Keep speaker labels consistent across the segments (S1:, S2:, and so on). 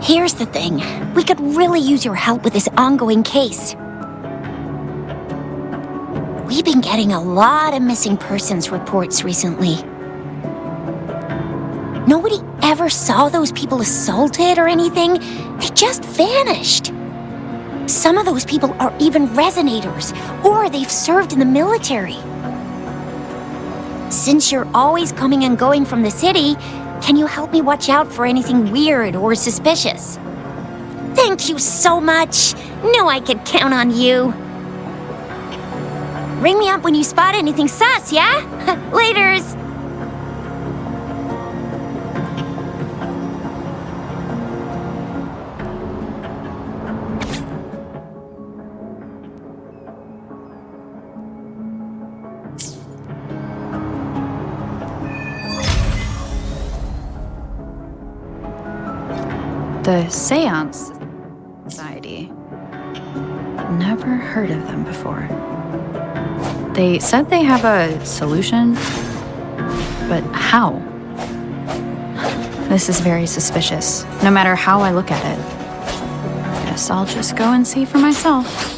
S1: Here's the thing. We could really use your help with this ongoing case. We've been getting a lot of missing persons reports recently. Nobody ever saw those people assaulted or anything. They just vanished. Some of those people are even resonators, or they've served in the military. Since you're always coming and going from the city, can you help me watch out for anything weird or suspicious? Thank you so much. Knew I could count on you. Ring me up when you spot anything sus, yeah? Laters!
S2: The Seance Society. Never heard of them before. They said they have a solution, but how? This is very suspicious, no matter how I look at it. Guess I'll just go and see for myself.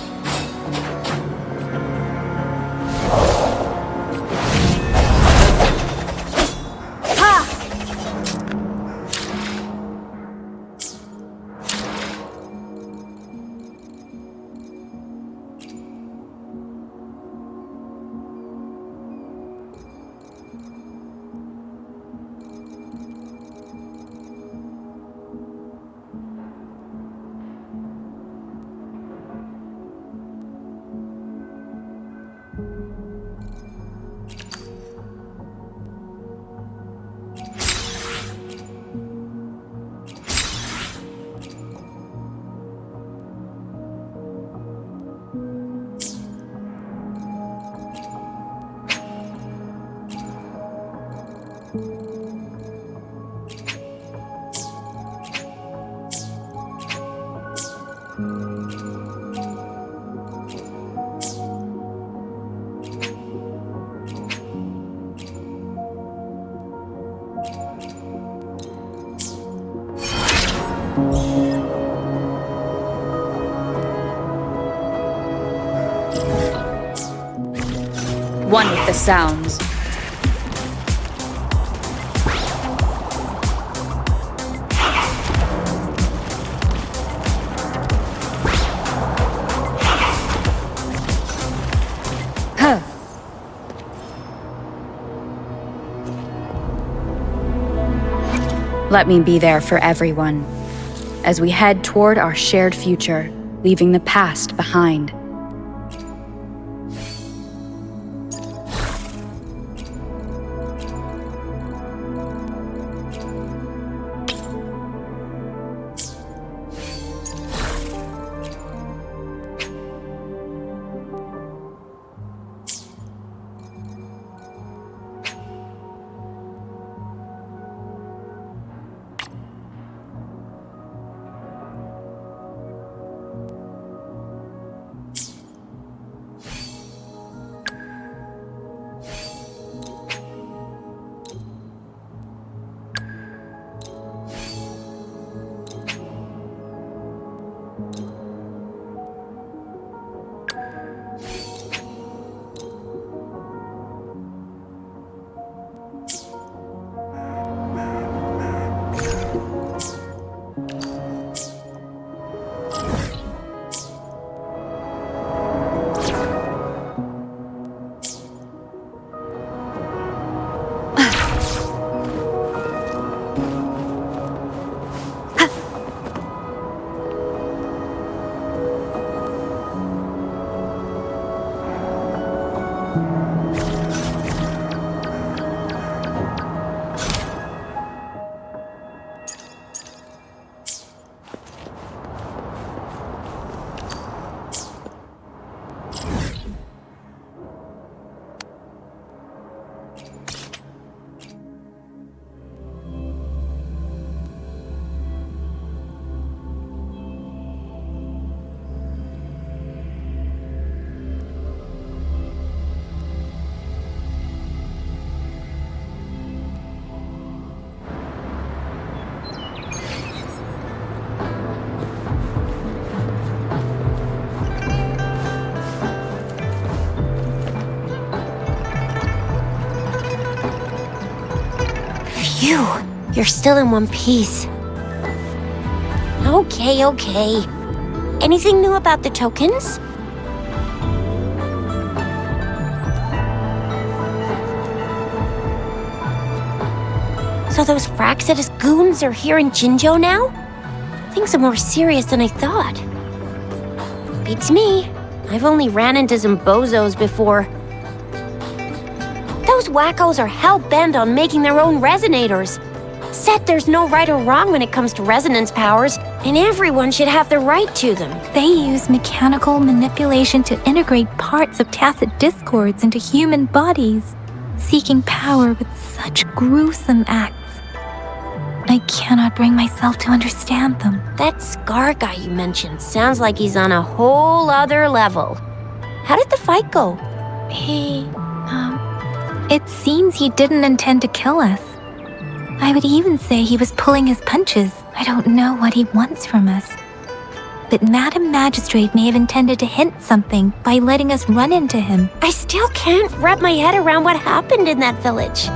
S3: One with the sounds. Huh. Let me be there for everyone, as we head toward our shared future, leaving the past behind.
S1: Phew, you're still in one piece. Okay. Anything new about the tokens? So those Fraxidus goons are here in Jinzhou now? Things are more serious than I thought. Beats me. I've only ran into some bozos before. Those wackos are hell-bent on making their own resonators. Said there's no right or wrong when it comes to resonance powers, and everyone should have the right to them.
S4: They use mechanical manipulation to integrate parts of tacit discords into human bodies, seeking power with such gruesome acts. I cannot bring myself to understand them.
S1: That Scar guy you mentioned sounds like he's on a whole other level. How did the fight go?
S4: It seems he didn't intend to kill us. I would even say he was pulling his punches. I don't know what he wants from us. But Madam Magistrate may have intended to hint something by letting us run into him.
S1: I still can't wrap my head around what happened in that village.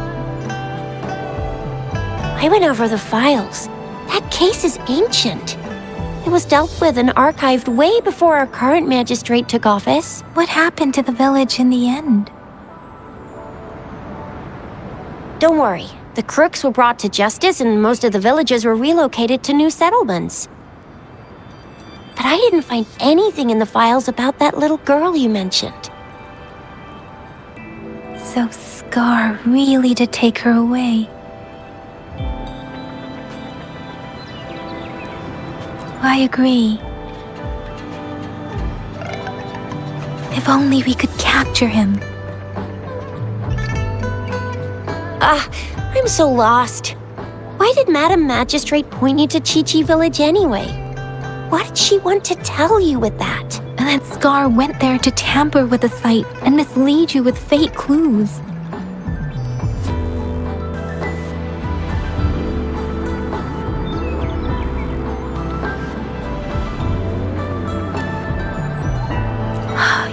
S1: I went over the files. That case is ancient. It was dealt with and archived way before our current magistrate took office.
S4: What happened to the village in the end?
S1: Don't worry. The crooks were brought to justice and most of the villagers were relocated to new settlements. But I didn't find anything in the files about that little girl you mentioned.
S4: So Scar really did take her away. I agree. If only we could capture him.
S1: I'm so lost. Why did Madam Magistrate point you to Chi-Chi Village anyway? What did she want to tell you with that?
S4: And that Scar went there to tamper with the site and mislead you with fake clues.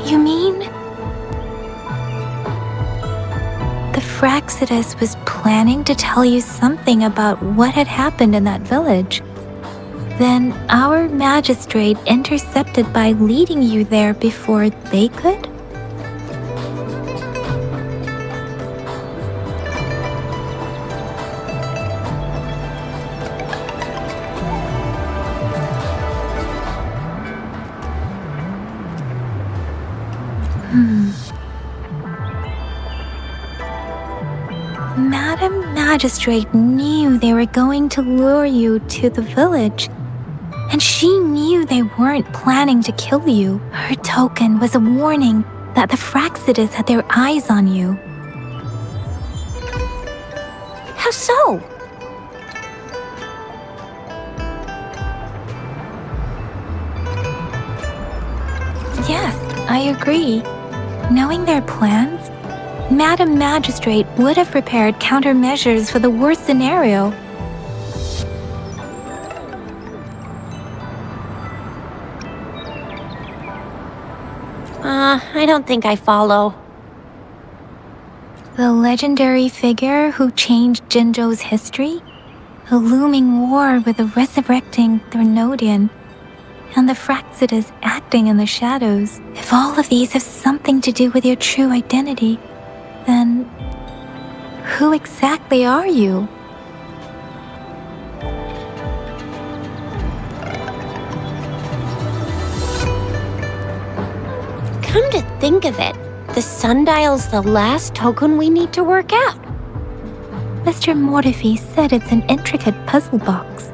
S4: You mean? The Fraxidus was planning to tell you something about what had happened in that village. Then our magistrate intercepted by leading you there before they could? Madam Magistrate knew they were going to lure you to the village, and she knew they weren't planning to kill you. Her token was a warning that the Fraxidus had their eyes on you.
S1: How so?
S4: Yes, I agree. Knowing their plans, Madam Magistrate would have prepared countermeasures for the worst scenario.
S1: I don't think I follow.
S4: The legendary figure who changed Jinzhou's history? A looming war with the resurrecting Threnodian, and the Fraxidus acting in the shadows. If all of these have something to do with your true identity, then who exactly are you?
S1: Come to think of it, the sundial's the last token we need to work out.
S4: Mr. Mortefi said it's an intricate puzzle box.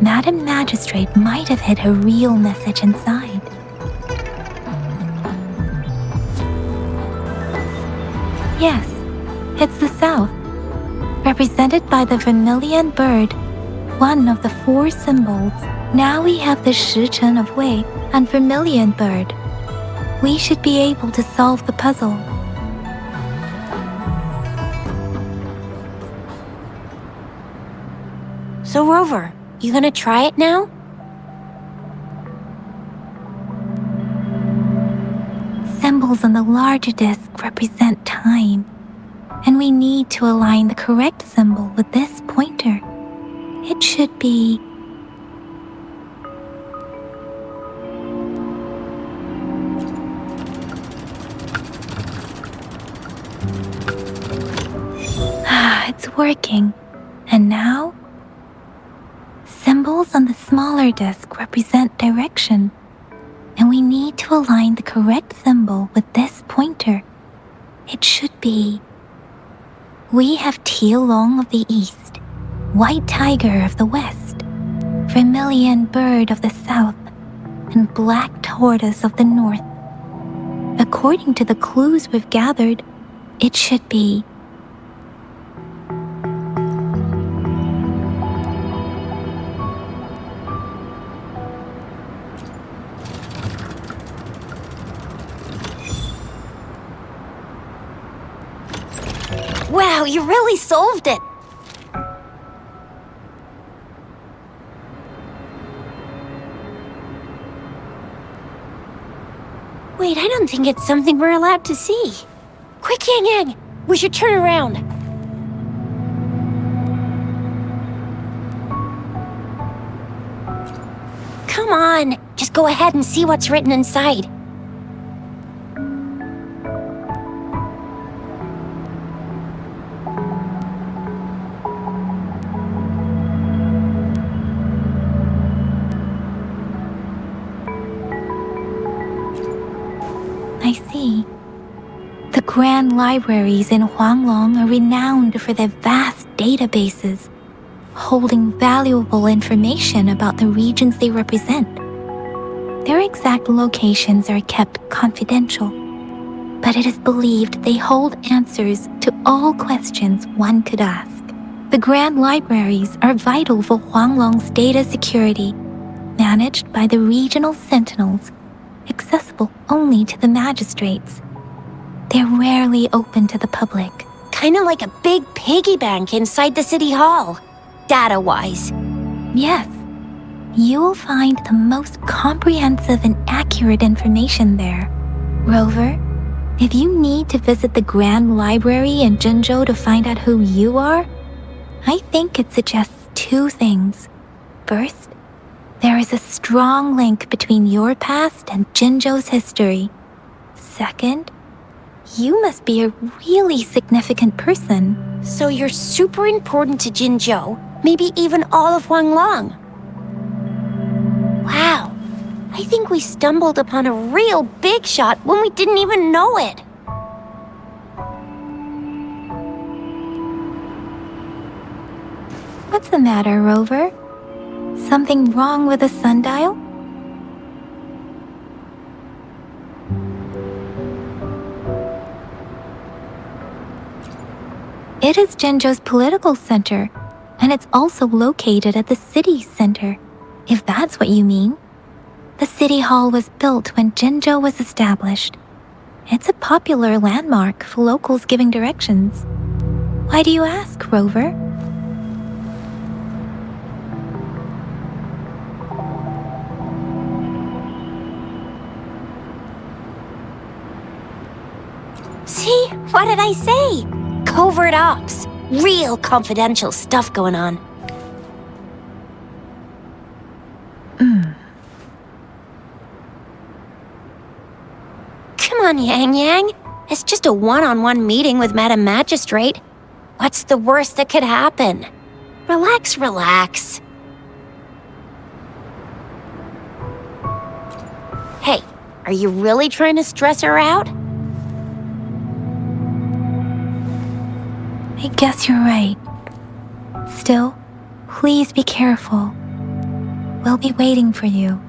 S4: Madam Magistrate might have hid her real message inside. Yes, it's the South, represented by the vermilion bird, one of the 4 symbols. Now we have the Shichen of Wei and vermilion bird. We should be able to solve the puzzle.
S1: So Rover, you gonna try it now?
S4: Symbols on the larger disc represent time. and we need to align the correct symbol with this pointer. It should be... It's working. And now? Symbols on the smaller disc represent direction, and we need to align the correct symbol with this pointer. It should be... We have Tealong of the east, White Tiger of the west, Vermilion Bird of the south, and Black Tortoise of the north. According to the clues we've gathered, it should be...
S1: Wow, you really solved it! Wait, I don't think it's something we're allowed to see. Quick, Yang Yang! We should turn around. Come on, just go ahead and see what's written inside.
S4: I see. The grand libraries in Huanglong are renowned for their vast databases, holding valuable information about the regions they represent. Their exact locations are kept confidential, but it is believed they hold answers to all questions one could ask. The grand libraries are vital for Huanglong's data security, managed by the regional sentinels, accessible only to the magistrates. They're rarely open to the public.
S1: Kinda like a big piggy bank inside the city hall, data-wise.
S4: Yes, you will find the most comprehensive and accurate information there. Rover, if you need to visit the Grand Library in Jinzhou to find out who you are, I think it suggests two things. First, there is a strong link between your past and Jinzhou's history. Second, you must be a really significant person.
S1: So you're super important to Jinzhou, maybe even all of Huanglong. Wow, I think we stumbled upon a real big shot when we didn't even know it.
S4: What's the matter, Rover? Something wrong with the sundial? It is Jinzhou's political center, and it's also located at the city center, if that's what you mean. The city hall was built when Jinzhou was established. It's a popular landmark for locals giving directions. Why do you ask, Rover?
S1: See? What did I say? Covert ops. Real confidential stuff going on. Come on, Yang Yang. It's just a one-on-one meeting with Madam Magistrate. What's the worst that could happen? Relax, relax. Hey, are you really trying to stress her out?
S4: I guess you're right. Still, please be careful. We'll be waiting for you.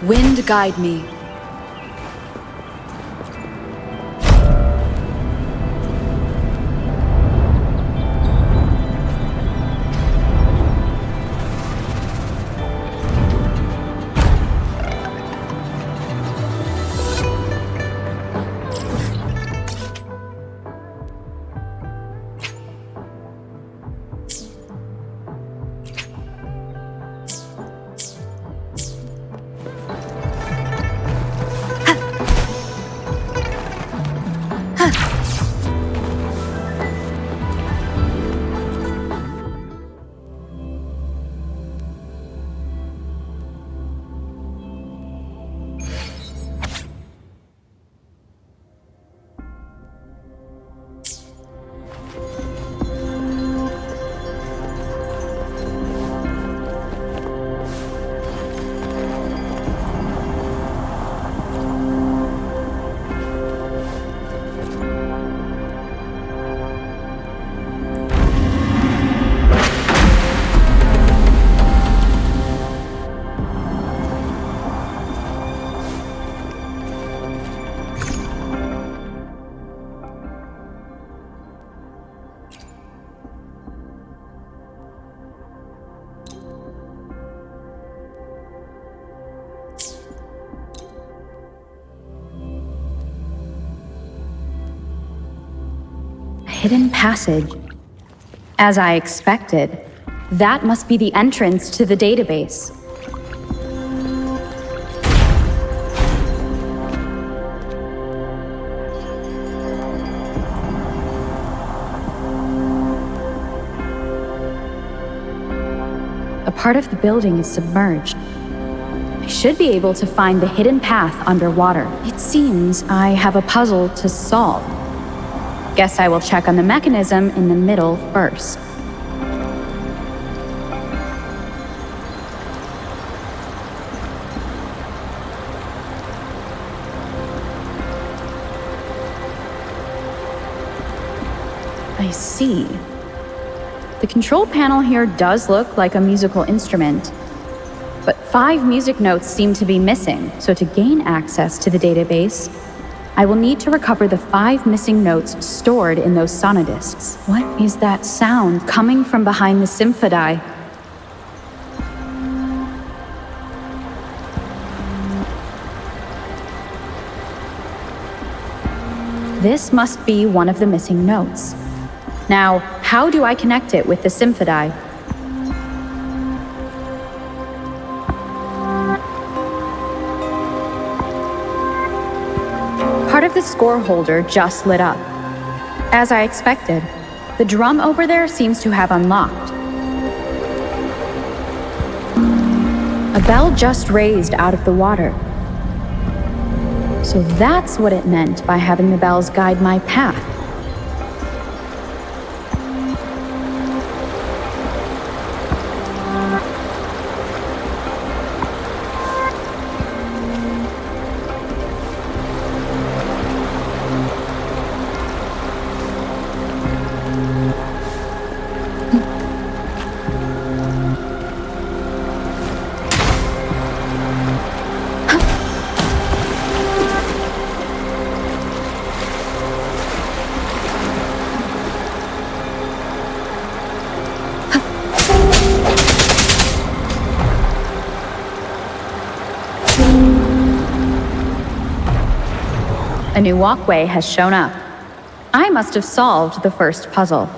S3: Wind guide me. Hidden passage. As I expected, that must be the entrance to the database. A part of the building is submerged. I should be able to find the hidden path underwater. It seems I have a puzzle to solve. Guess I will check on the mechanism in the middle first. I see. The control panel here does look like a musical instrument, but 5 music notes seem to be missing, so to gain access to the database, I will need to recover the 5 missing notes stored in those sonodiscs. What is that sound coming from behind the symphodi? This must be one of the missing notes. Now, how do I connect it with the symphodi? Part of the score holder just lit up. As I expected, the drum over there seems to have unlocked. A bell just raised out of the water. So that's what it meant by having the bells guide my path. A new walkway has shown up. I must have solved the first puzzle.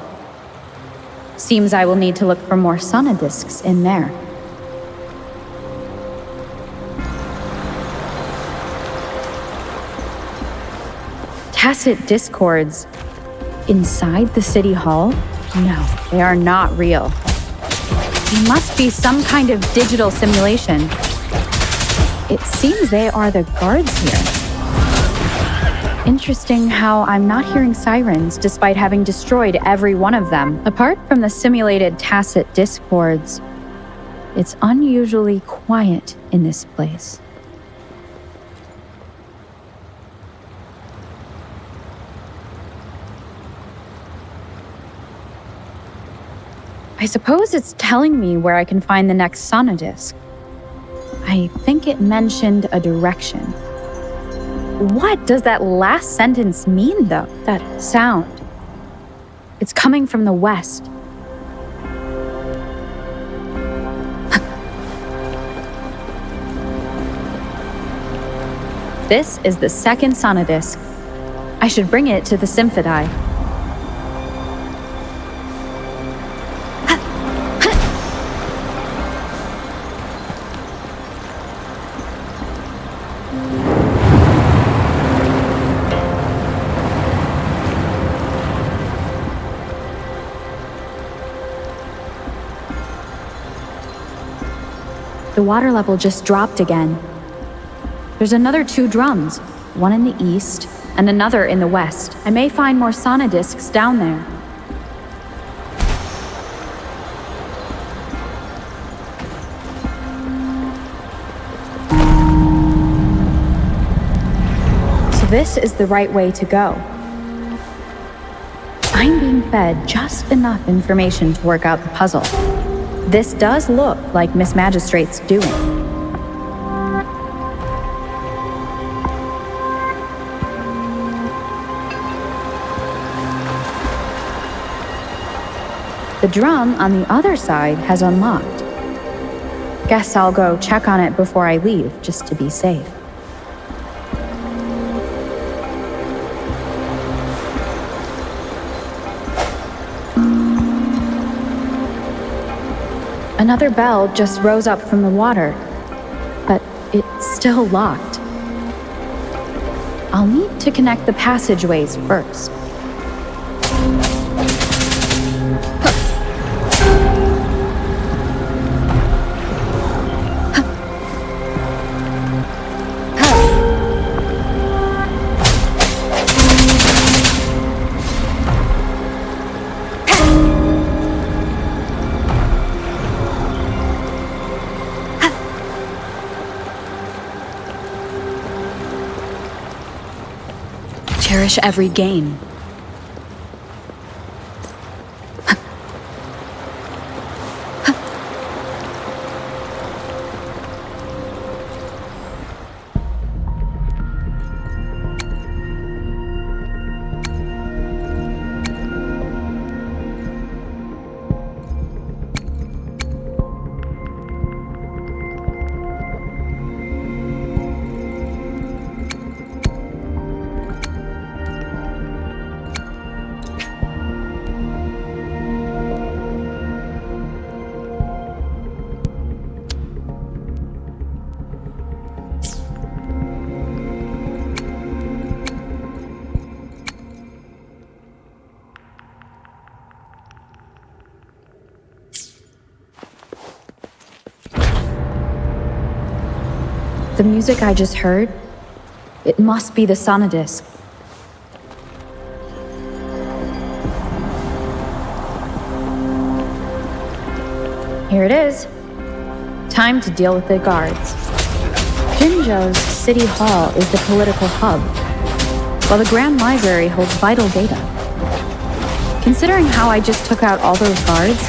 S3: Seems I will need to look for more sonodiscs in there. Tacit discords inside the city hall? No, they are not real. They must be some kind of digital simulation. It seems they are the guards here. Interesting how I'm not hearing sirens despite having destroyed every one of them. Apart from the simulated tacit discords, it's unusually quiet in this place. I suppose it's telling me where I can find the next sonodisc. I think it mentioned a direction. What does that last sentence mean, though? That sound. It's coming from the west. This is the second sonodisc. I should bring it to the Symphodi. The water level just dropped again. There's another 2 drums, one in the east and another in the west. I may find more sonodiscs down there. So this is the right way to go. I'm being fed just enough information to work out the puzzle. This does look like Miss Magistrate's doing. The drum on the other side has unlocked. Guess I'll go check on it before I leave, just to be safe. Another bell just rose up from the water, but it's still locked. I'll need to connect the passageways first. Cherish every gain. The music I just heard, it must be the sonodisc. Here it is. Time to deal with the guards. Jinzhou's City Hall is the political hub, while the Grand Library holds vital data. Considering how I just took out all those guards,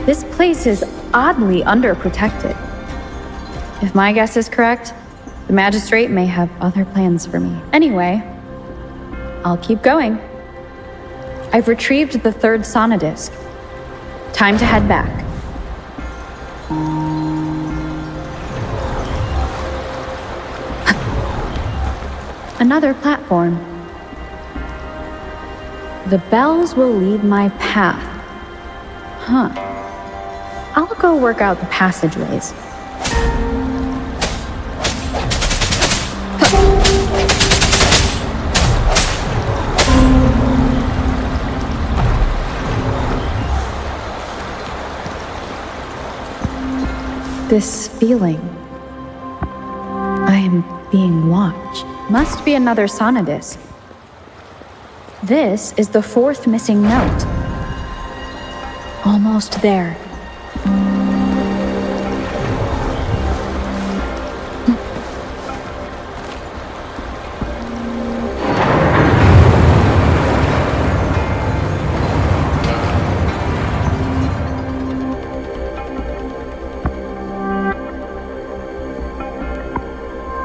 S3: this place is oddly underprotected. If my guess is correct, the magistrate may have other plans for me. Anyway, I'll keep going. I've retrieved the 3rd sonodisc. Time to head back. Another platform. The bells will lead my path. I'll go work out the passageways. This feeling. I am being watched. Must be another sonodisc. This is the 4th missing note. Almost there.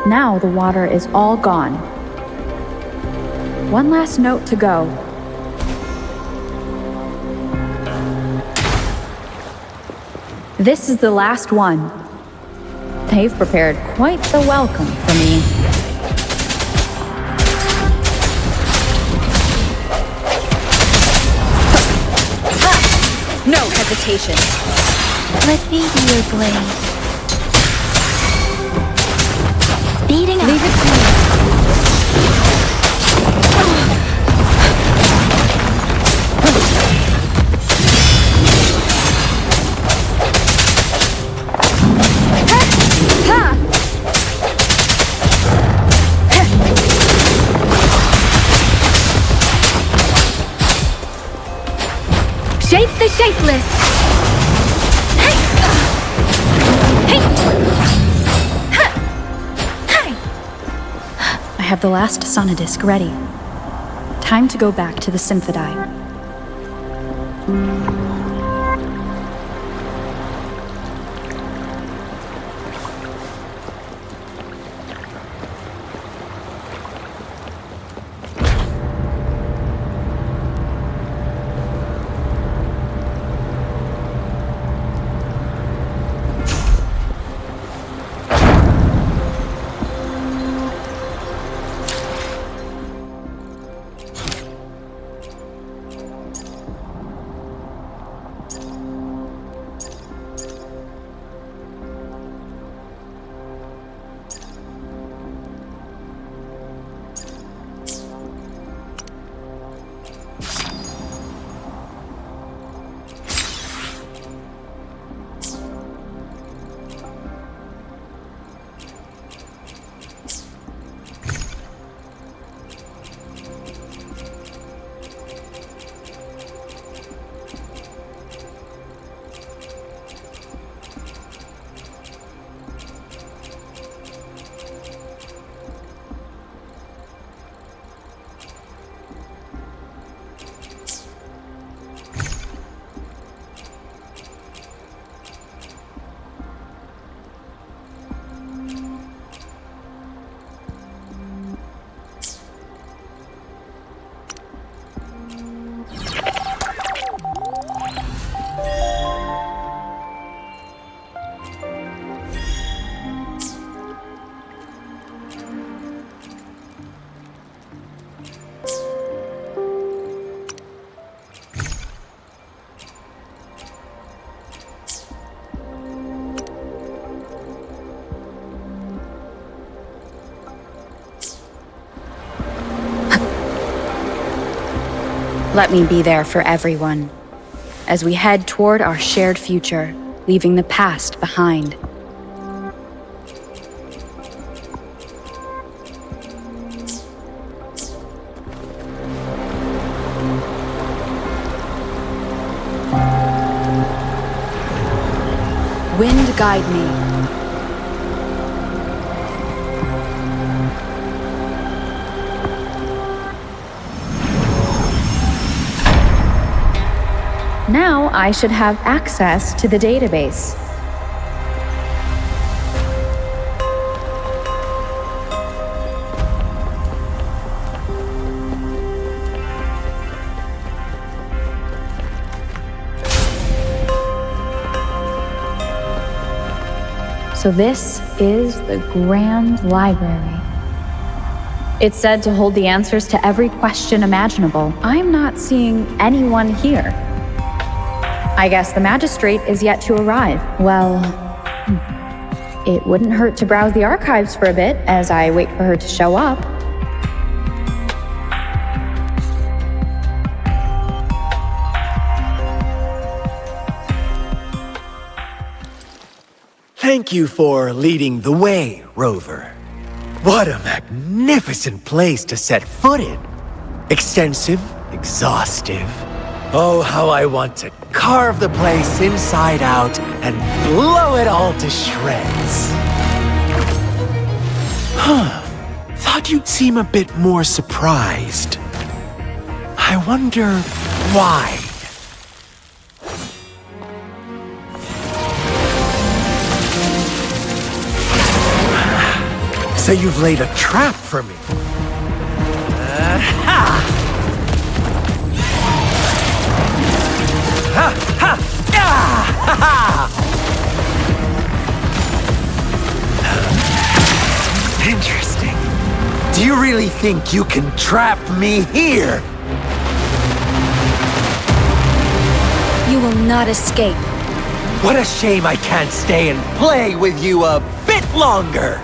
S3: Now the water is all gone. One last note to go. This is the last one. They've prepared quite the welcome for me. No hesitation.
S4: Let me be your blade. Speeding up.
S3: Leave it to me.
S4: Shape the shapeless!
S3: I have the last sonodisc ready. Time to go back to the Symphodi. Let me be there for everyone, as we head toward our shared future, leaving the past behind. Wind guide me. Now I should have access to the database. So this is the Grand Library. It's said to hold the answers to every question imaginable. I'm not seeing anyone here. I guess the magistrate is yet to arrive. Well, it wouldn't hurt to browse the archives for a bit as I wait for her to show up.
S5: Thank you for leading the way, Rover. What a magnificent place to set foot in. Extensive, exhaustive. Oh, how I want to carve the place inside out and blow it all to shreds. Thought you'd seem a bit more surprised. I wonder why. So you've laid a trap for me. Interesting. Do you really think you can trap me here?
S2: You will not escape.
S5: What a shame I can't stay and play with you a bit longer.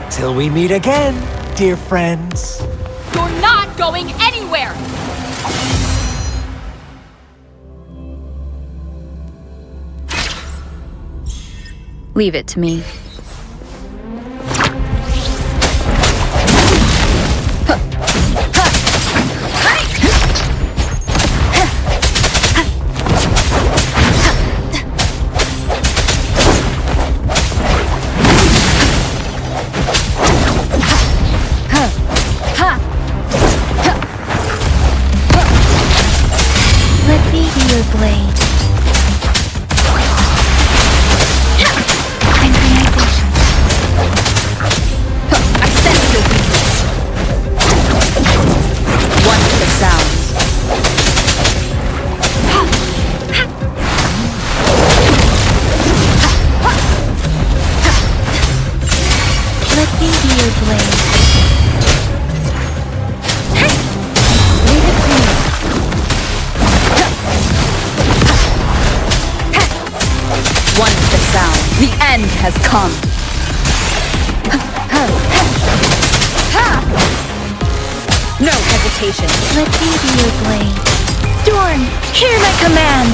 S5: Till we meet again, dear friends.
S2: You're not going anywhere! Leave it to me.
S4: Let me be your blade. Synchronization.
S2: I sense your weakness. Wonderful sounds.
S4: Let me be your blade.
S2: Leave it to me. Wonderful sound. The end has come. No hesitation.
S4: Let me be your blade. Storm, hear my command.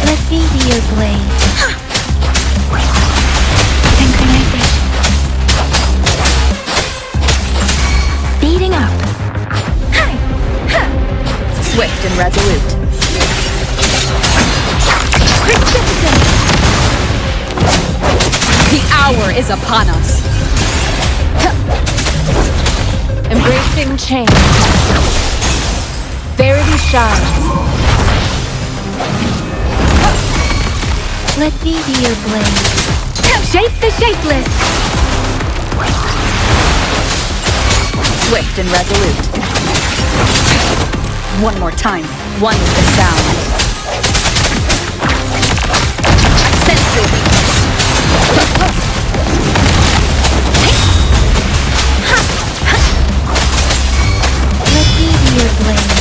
S4: Let me be your blade. Synchronization. Speeding up.
S2: Swift and resolute.
S4: Persistent.
S2: The hour is upon us. Embracing change. Verity shines.
S4: Let me be your blade. Shape the shapeless.
S2: Swift and resolute. One more time. One with the sound. I sense your weakness.
S4: Let me be your blade.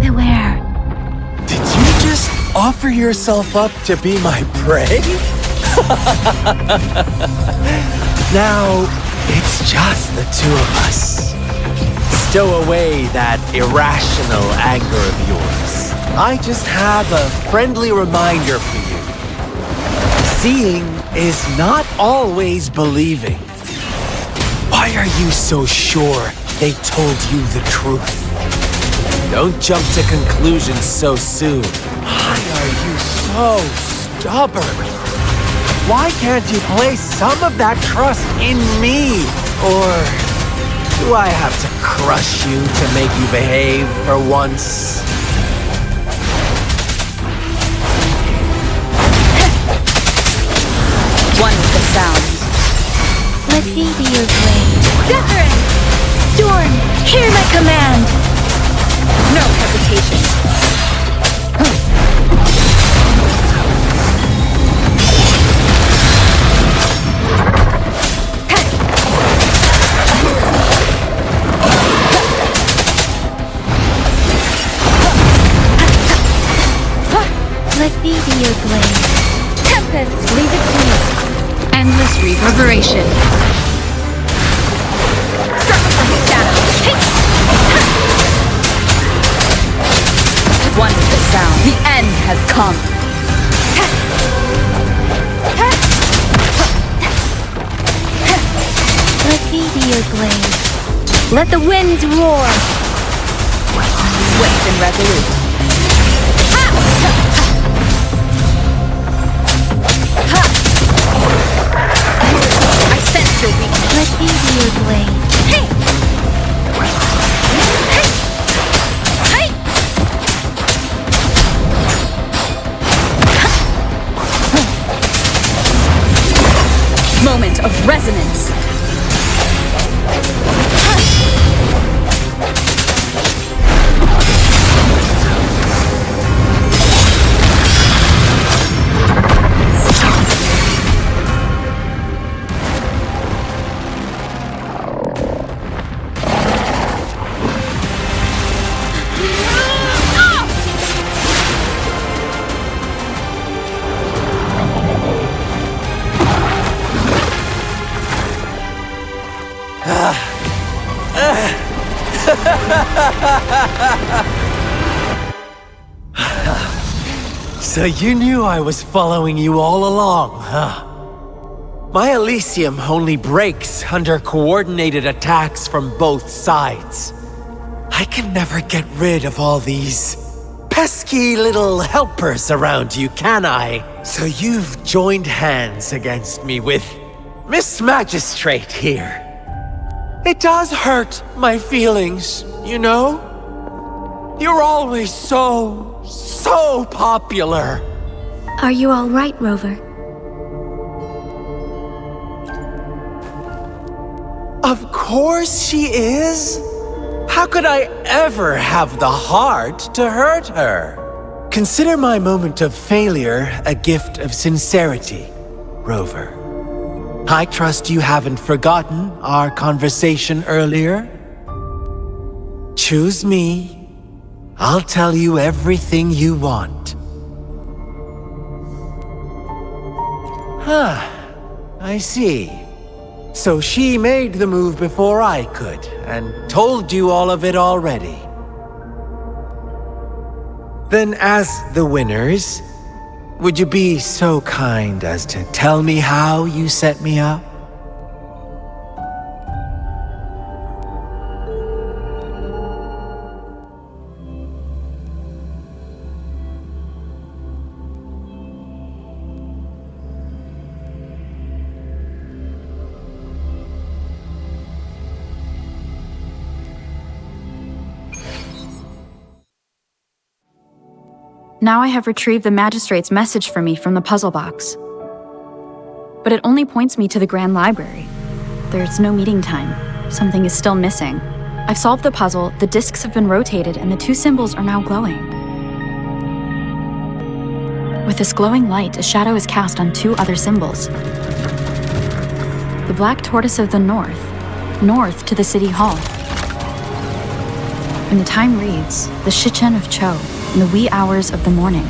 S4: Beware.
S5: Did you just offer yourself up to be my prey? Now, it's just the two of us. Stow away that irrational anger of yours. I just have a friendly reminder for you. Seeing is not always believing. Why are you so sure they told you the truth? Don't jump to conclusions so soon. Why are you so stubborn? Why can't you place some of that trust in me? Or do I have to crush you to make you behave for once?
S2: One with the sound.
S4: Let me be your blade. Wuthering! Storm, hear my command!
S2: No hesitation.
S4: Let me be your blade. Tempest, leave it to me.
S2: Endless reverberation. Struggle from the shadows. One with the sound. The end has come.
S4: your blade. Let the winds roar.
S2: Swift and resolute. I sense your weakness.
S4: Let me be your blade.
S2: Moment of resonance.
S5: So you knew I was following you all along, huh? My Elysium only breaks under coordinated attacks from both sides. I can never get rid of all these pesky little helpers around you, can I? So you've joined hands against me with Miss Magistrate here. It does hurt my feelings, you know? You're always so popular.
S4: Are you all right, Rover?
S5: Of course she is. How could I ever have the heart to hurt her? Consider my moment of failure a gift of sincerity, Rover. I trust you haven't forgotten our conversation earlier. Choose me. I'll tell you everything you want. I see. So she made the move before I could, and told you all of it already. Then as the winners, would you be so kind as to tell me how you set me up?
S2: Now I have retrieved the magistrate's message for me from the puzzle box. But it only points me to the Grand Library. There's no meeting time. Something is still missing. I've solved the puzzle, the discs have been rotated, and the two symbols are now glowing. With this glowing light, a shadow is cast on two other symbols. The black tortoise of the north to the city hall. And the time reads, the Shichen of Cho, in the wee hours of the morning.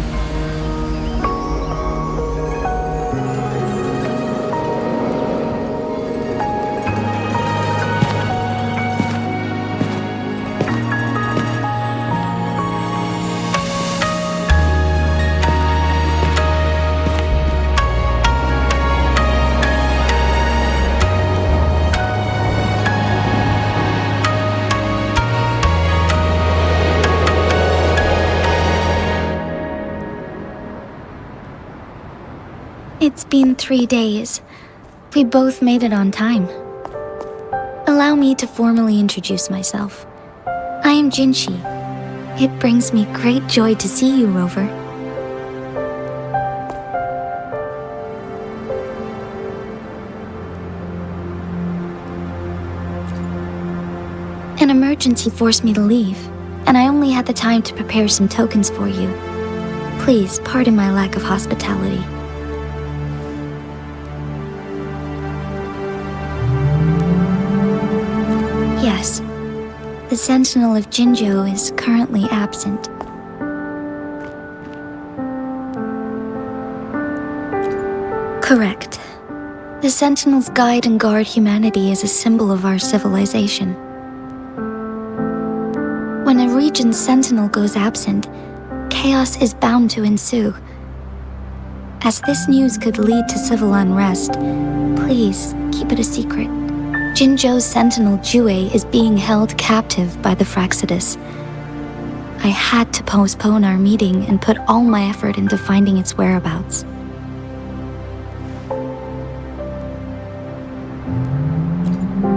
S4: It's been 3 days. We both made it on time. Allow me to formally introduce myself. I am Jinshi. It brings me great joy to see you, Rover. An emergency forced me to leave, and I only had the time to prepare some tokens for you. Please pardon my lack of hospitality. Yes, the Sentinel of Jinzhou is currently absent. Correct. The Sentinels guide and guard humanity as a symbol of our civilization. When a region's Sentinel goes absent, chaos is bound to ensue. As this news could lead to civil unrest, please keep it a secret. Jinzhou's sentinel Jue is being held captive by the Fraxidus. I had to postpone our meeting and put all my effort into finding its whereabouts.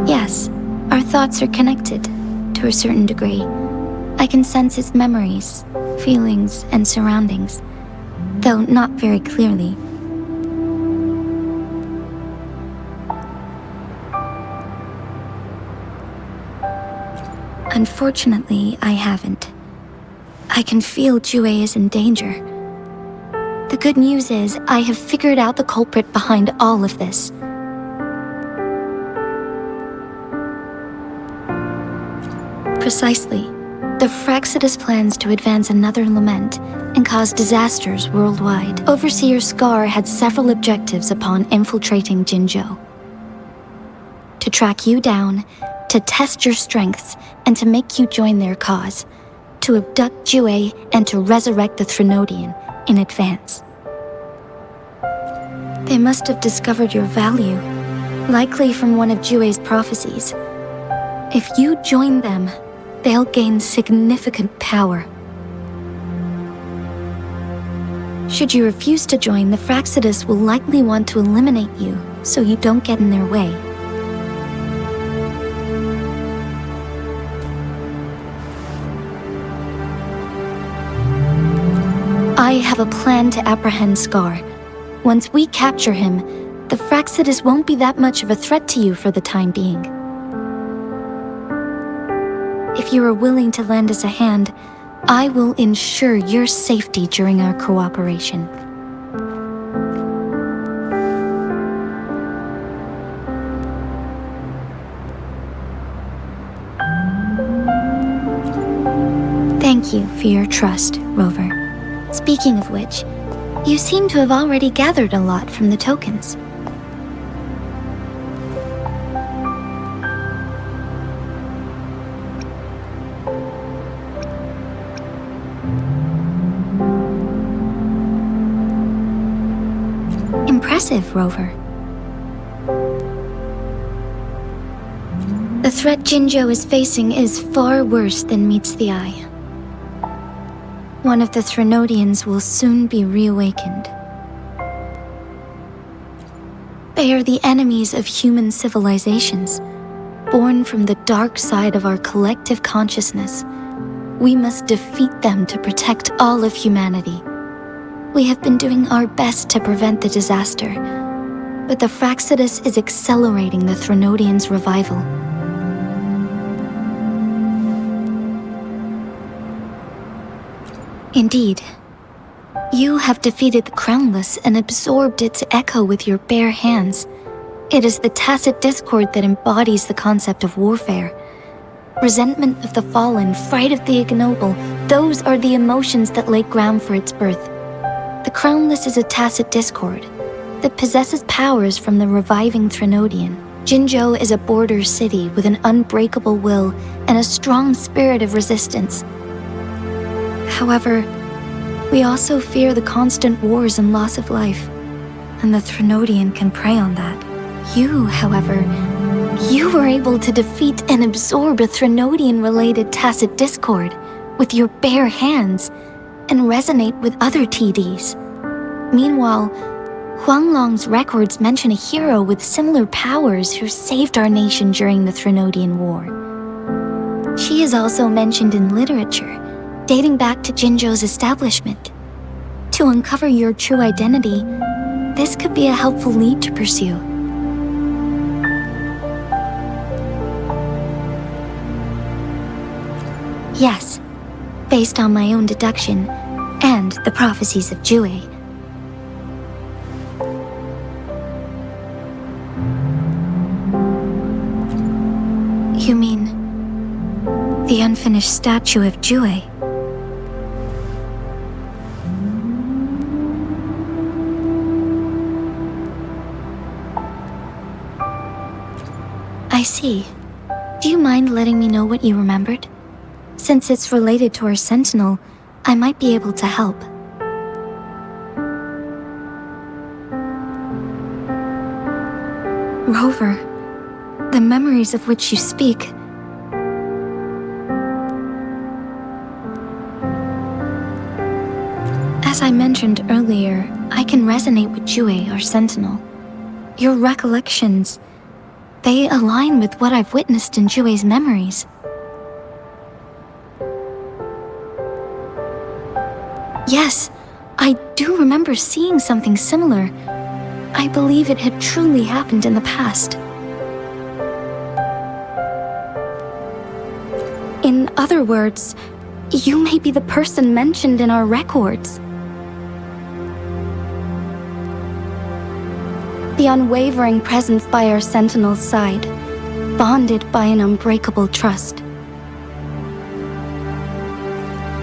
S4: Yes, our thoughts are connected, to a certain degree. I can sense its memories, feelings, and surroundings, though not very clearly. Unfortunately, I haven't. I can feel Jue is in danger. The good news is, I have figured out the culprit behind all of this. Precisely. The Fraxidus plans to advance another lament and cause disasters worldwide. Overseer Scar had several objectives upon infiltrating Jinzhou. To track you down, to test your strengths, and to make you join their cause. To abduct Jue and to resurrect the Threnodian in advance. They must have discovered your value, likely from one of Jue's prophecies. If you join them, they'll gain significant power. Should you refuse to join, the Fraxidus will likely want to eliminate you, so you don't get in their way. I have a plan to apprehend Scar. Once we capture him, the Fraxidus won't be that much of a threat to you for the time being. If you are willing to lend us a hand, I will ensure your safety during our cooperation. Thank you for your trust, Rover. Speaking of which, you seem to have already gathered a lot from the tokens. Impressive, Rover. The threat Jinzhou is facing is far worse than meets the eye. One of the Threnodians will soon be reawakened. They are the enemies of human civilizations, born from the dark side of our collective consciousness. We must defeat them to protect all of humanity. We have been doing our best to prevent the disaster, but the Fraxidus is accelerating the Threnodians' revival. Indeed, you have defeated the Crownless and absorbed its echo with your bare hands. It is the tacit discord that embodies the concept of warfare. Resentment of the fallen, fright of the ignoble, those are the emotions that lay ground for its birth. The Crownless is a tacit discord that possesses powers from the reviving Threnodian. Jinzhou is a border city with an unbreakable will and a strong spirit of resistance. However, we also fear the constant wars and loss of life, and the Threnodian can prey on that. You, however, you were able to defeat and absorb a Threnodian-related tacit discord with your bare hands and resonate with other TDs. Meanwhile, Huanglong's records mention a hero with similar powers who saved our nation during the Threnodian War. She is also mentioned in literature, dating back to Jinzhou's establishment. To uncover your true identity, this could be a helpful lead to pursue. Yes, based on my own deduction and the prophecies of Jue. You mean the unfinished statue of Jue? I see. Do you mind letting me know what you remembered? Since it's related to our sentinel, I might be able to help. Rover, The memories of which you speak. As I mentioned earlier, I can resonate with Jue, our sentinel. Your recollections, they align with what I've witnessed in Jue's memories. Yes, I do remember seeing something similar. I believe it had truly happened in the past. In other words, you may be the person mentioned in our records. The unwavering presence by our sentinel's side, bonded by an unbreakable trust.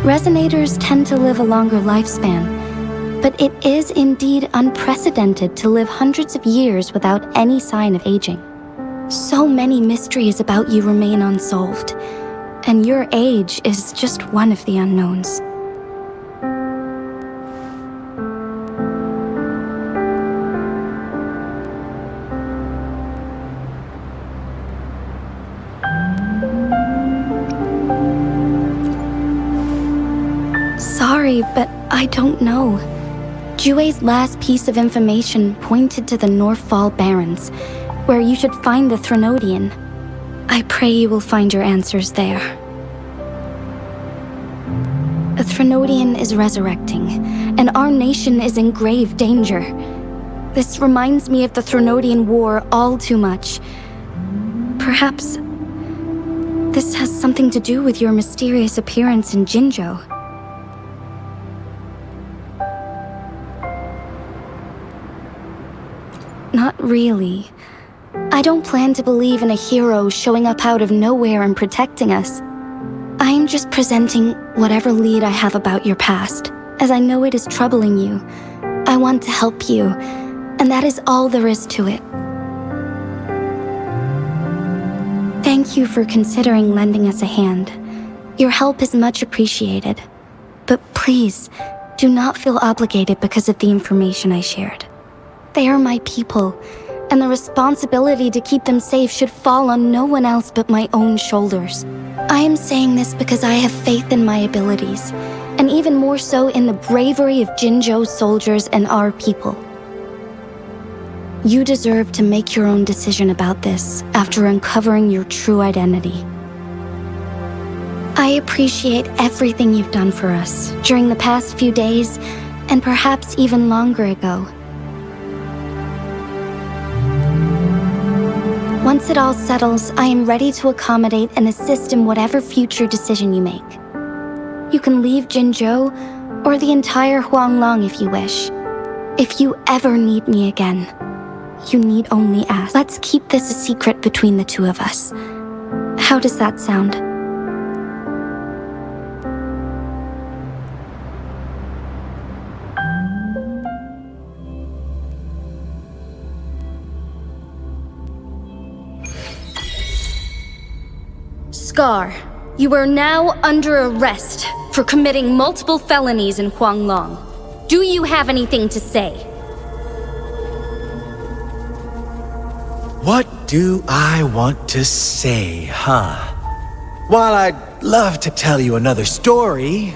S4: Resonators tend to live a longer lifespan, but it is indeed unprecedented to live hundreds of years without any sign of aging. So many mysteries about you remain unsolved, and your age is just one of the unknowns. Sorry, but I don't know. Jue's last piece of information pointed to the Northfall Barrens, where you should find the Threnodian. I pray you will find your answers there. A Threnodian is resurrecting, and our nation is in grave danger. This reminds me of the Threnodian War all too much. Perhaps this has something to do with your mysterious appearance in Jinzhou. Not really. I don't plan to believe in a hero showing up out of nowhere and protecting us. I am just presenting whatever lead I have about your past, as I know it is troubling you. I want to help you, and that is all there is to it. Thank you for considering lending us a hand. Your help is much appreciated. But please, do not feel obligated because of the information I shared. They are my people, and the responsibility to keep them safe should fall on no one else but my own shoulders. I am saying this because I have faith in my abilities, and even more so in the bravery of Jinzhou's soldiers and our people. You deserve to make your own decision about this after uncovering your true identity. I appreciate everything you've done for us during the past few days, and perhaps even longer ago. Once it all settles, I am ready to accommodate and assist in whatever future decision you make. You can leave Jinzhou or the entire Huanglong if you wish. If you ever need me again, you need only ask. Let's keep this a secret between the two of us. How does that sound? Scar, you are now under arrest for committing multiple felonies in Huanglong. Do you have anything to say?
S5: What do I want to say, huh? While I'd love to tell you another story,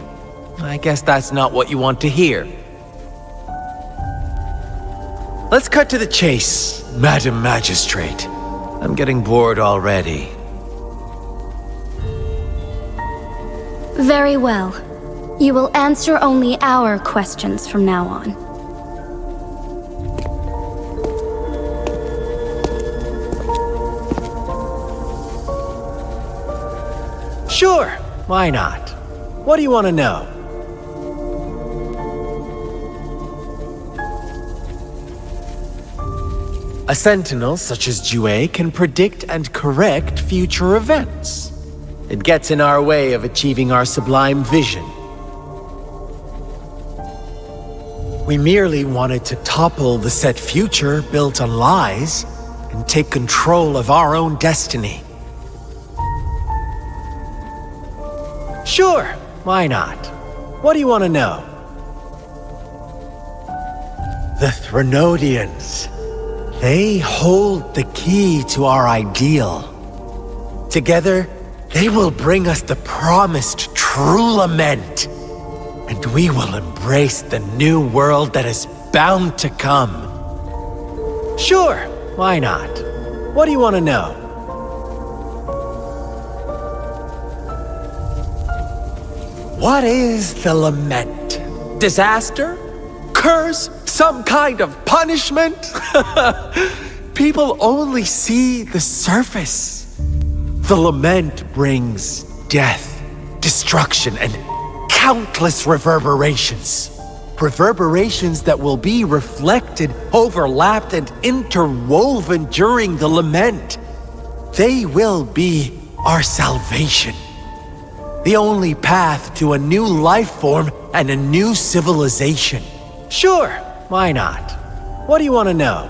S5: I guess that's not what you want to hear. Let's cut to the chase, Madam Magistrate. I'm getting bored already.
S3: Very well. You will answer only our questions from now on.
S5: Sure, why not? What do you want to know? A sentinel such as Jue can predict and correct future events. It gets in our way of achieving our sublime vision. We merely wanted to topple the set future built on lies and take control of our own destiny. Sure, why not? What do you want to know? The Threnodians. They hold the key to our ideal. Together, they will bring us the promised true lament, and we will embrace the new world that is bound to come. Sure, why not? What do you want to know? What is the lament? Disaster? Curse? Some kind of punishment? People only see the surface. The lament brings death, destruction, and countless reverberations. Reverberations that will be reflected, overlapped, and interwoven during the lament. They will be our salvation. The only path to a new life form and a new civilization. Sure, why not? What do you want to know?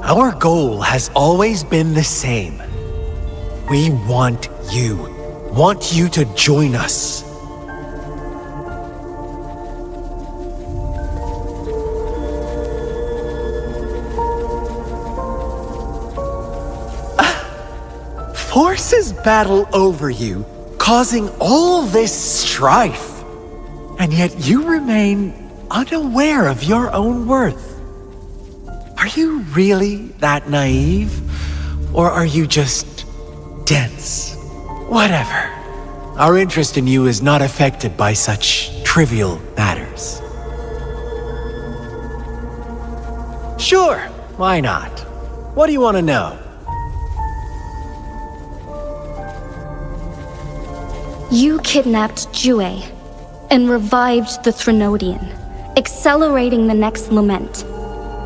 S5: Our goal has always been the same. We want you to join us. Forces battle over you, causing all this strife. And yet you remain unaware of your own worth. Are you really that naive? Or are you just dense? Whatever. Our interest in you is not affected by such trivial matters. Sure, why not? What do you want to know?
S6: You kidnapped Jue and revived the Threnodian, accelerating the next lament.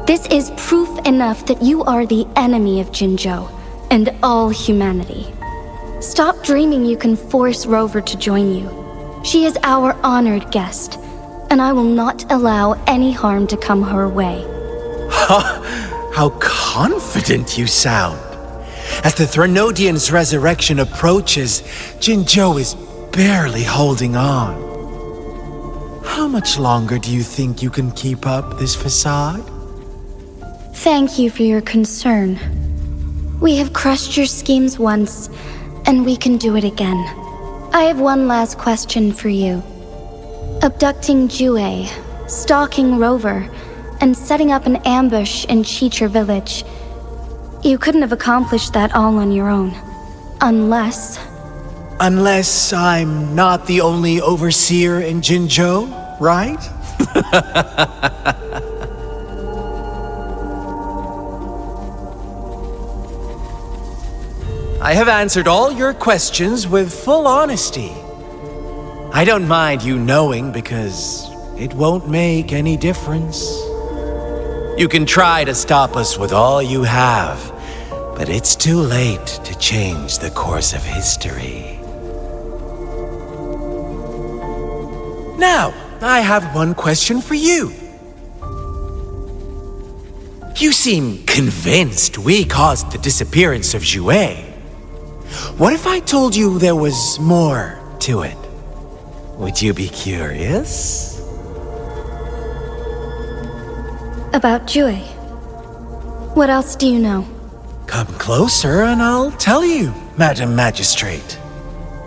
S6: This is proof enough that you are the enemy of Jinzhou and all humanity. Stop dreaming you can force Rover to join you. She is our honored guest, and I will not allow any harm to come her way.
S5: How confident you sound. As the Threnodian's resurrection approaches, Jinzhou is barely holding on. How much longer do you think you can keep up this facade?
S6: Thank you for your concern. We have crushed your schemes once, and we can do it again. I have one last question for you. Abducting Jue, stalking Rover, and setting up an ambush in Chicher village. You couldn't have accomplished that all on your own. Unless
S5: I'm not the only overseer in Jinzhou, right? I have answered all your questions with full honesty. I don't mind you knowing because it won't make any difference. You can try to stop us with all you have, but it's too late to change the course of history. Now, I have one question for you. You seem convinced we caused the disappearance of Jue. What if I told you there was more to it? Would you be curious?
S6: about Jue. What else do you know?
S5: Come closer and I'll tell you, Madam Magistrate.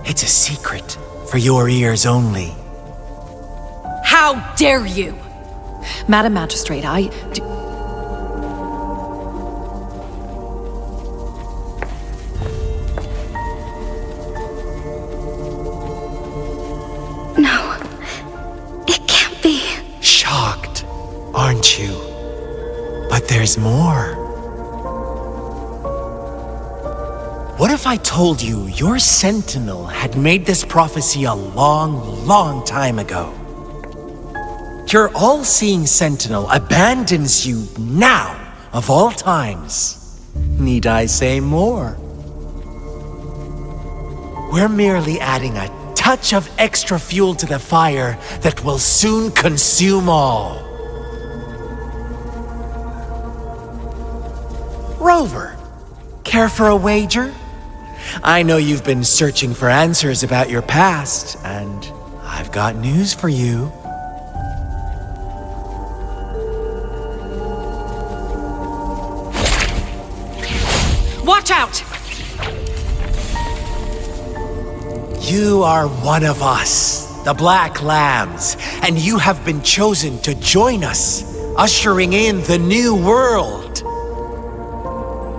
S5: It's a secret for your ears only.
S7: How dare you!
S8: Madam Magistrate,
S6: No, it can't be.
S5: Shocked, aren't you? But there's more. What if I told you your sentinel had made this prophecy a long, long time ago? Your all-seeing sentinel abandons you now, of all times. Need I say more? We're merely adding a touch of extra fuel to the fire that will soon consume all. Rover, care for a wager? I know you've been searching for answers about your past, and I've got news for you.
S7: Watch out!
S5: You are one of us, the Black Lambs, and you have been chosen to join us, ushering in the new world.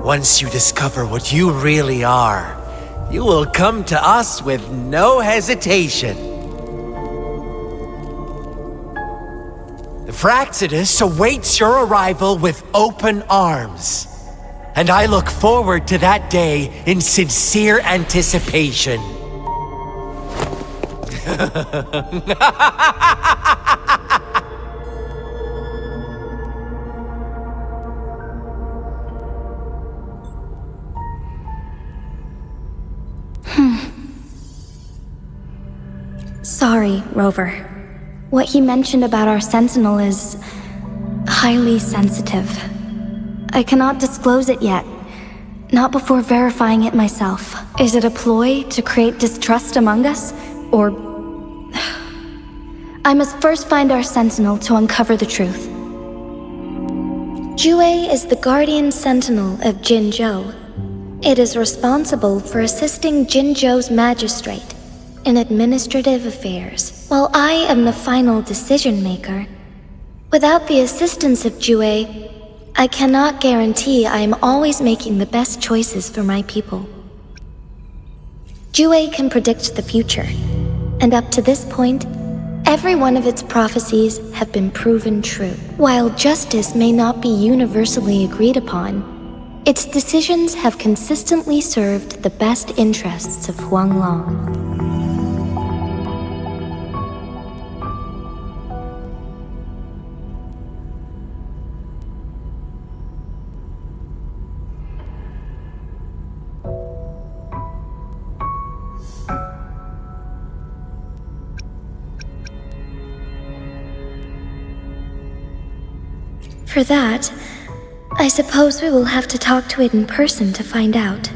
S5: Once you discover what you really are, you will come to us with no hesitation. The Fraxidus awaits your arrival with open arms, and I look forward to that day in sincere anticipation.
S6: Sorry, Rover. What he mentioned about our sentinel is highly sensitive. I cannot disclose it yet. Not before verifying it myself. Is it a ploy to create distrust among us? Or... I must first find our sentinel to uncover the truth. Jue is the guardian sentinel of Jinzhou. It is responsible for assisting Jinzhou's magistrate in administrative affairs, while I am the final decision maker. Without the assistance of Jue, I cannot guarantee I am always making the best choices for my people. Jue can predict the future, and up to this point, every one of its prophecies have been proven true. While justice may not be universally agreed upon, its decisions have consistently served the best interests of Huanglong. For that, I suppose we will have to talk to it in person to find out.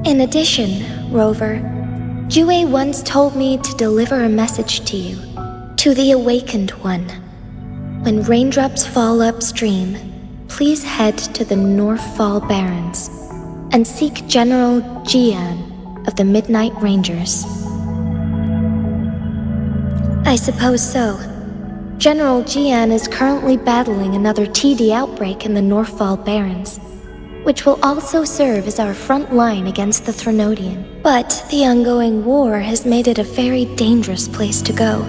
S6: In addition, Rover, Jue once told me to deliver a message to you, to the Awakened One. When raindrops fall upstream, please head to the Northfall Barrens and seek General Jian of the Midnight Rangers. I suppose so. General Jian is currently battling another TD outbreak in the Northfall Barrens, which will also serve as our front line against the Threnodian. But the ongoing war has made it a very dangerous place to go.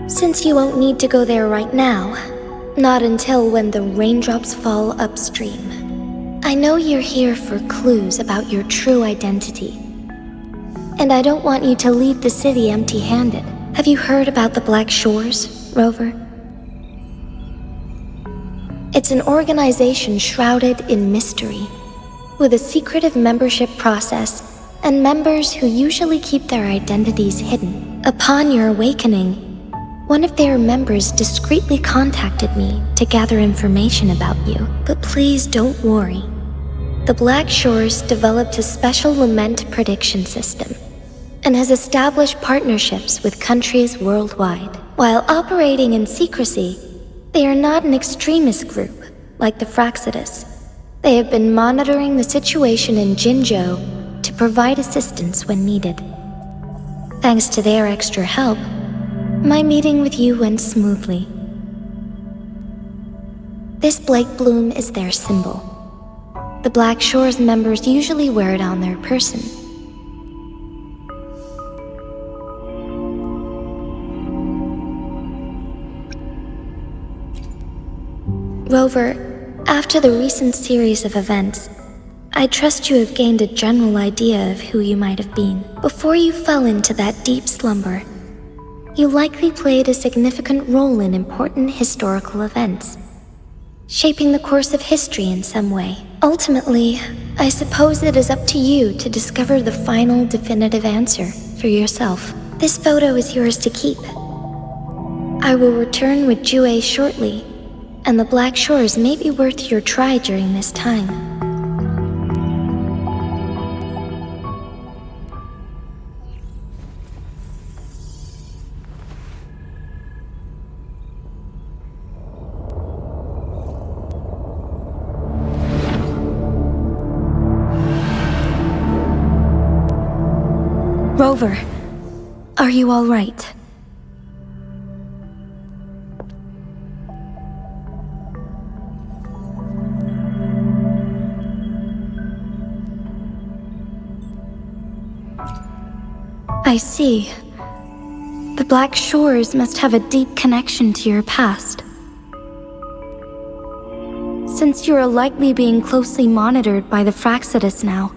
S6: Since you won't need to go there right now, not until when the raindrops fall upstream, I know you're here for clues about your true identity. And I don't want you to leave the city empty-handed. Have you heard about the Black Shores, Rover? It's an organization shrouded in mystery, with a secretive membership process and members who usually keep their identities hidden. Upon your awakening, one of their members discreetly contacted me to gather information about you. But please don't worry. The Black Shores developed a special lament prediction system and has established partnerships with countries worldwide. While operating in secrecy, they are not an extremist group like the Fraxidus. They have been monitoring the situation in Jinzhou to provide assistance when needed. Thanks to their extra help, my meeting with you went smoothly. This Blake Bloom is their symbol. The Black Shores members usually wear it on their person. Rover, after the recent series of events, I trust you have gained a general idea of who you might have been. Before you fell into that deep slumber, you likely played a significant role in important historical events, shaping the course of history in some way. Ultimately, I suppose it is up to you to discover the final definitive answer for yourself. This photo is yours to keep. I will return with Jue shortly, and the Black Shores may be worth your try during this time. Rover, are you all right? I see. The Black Shores must have a deep connection to your past. Since you are likely being closely monitored by the Fraxidus now,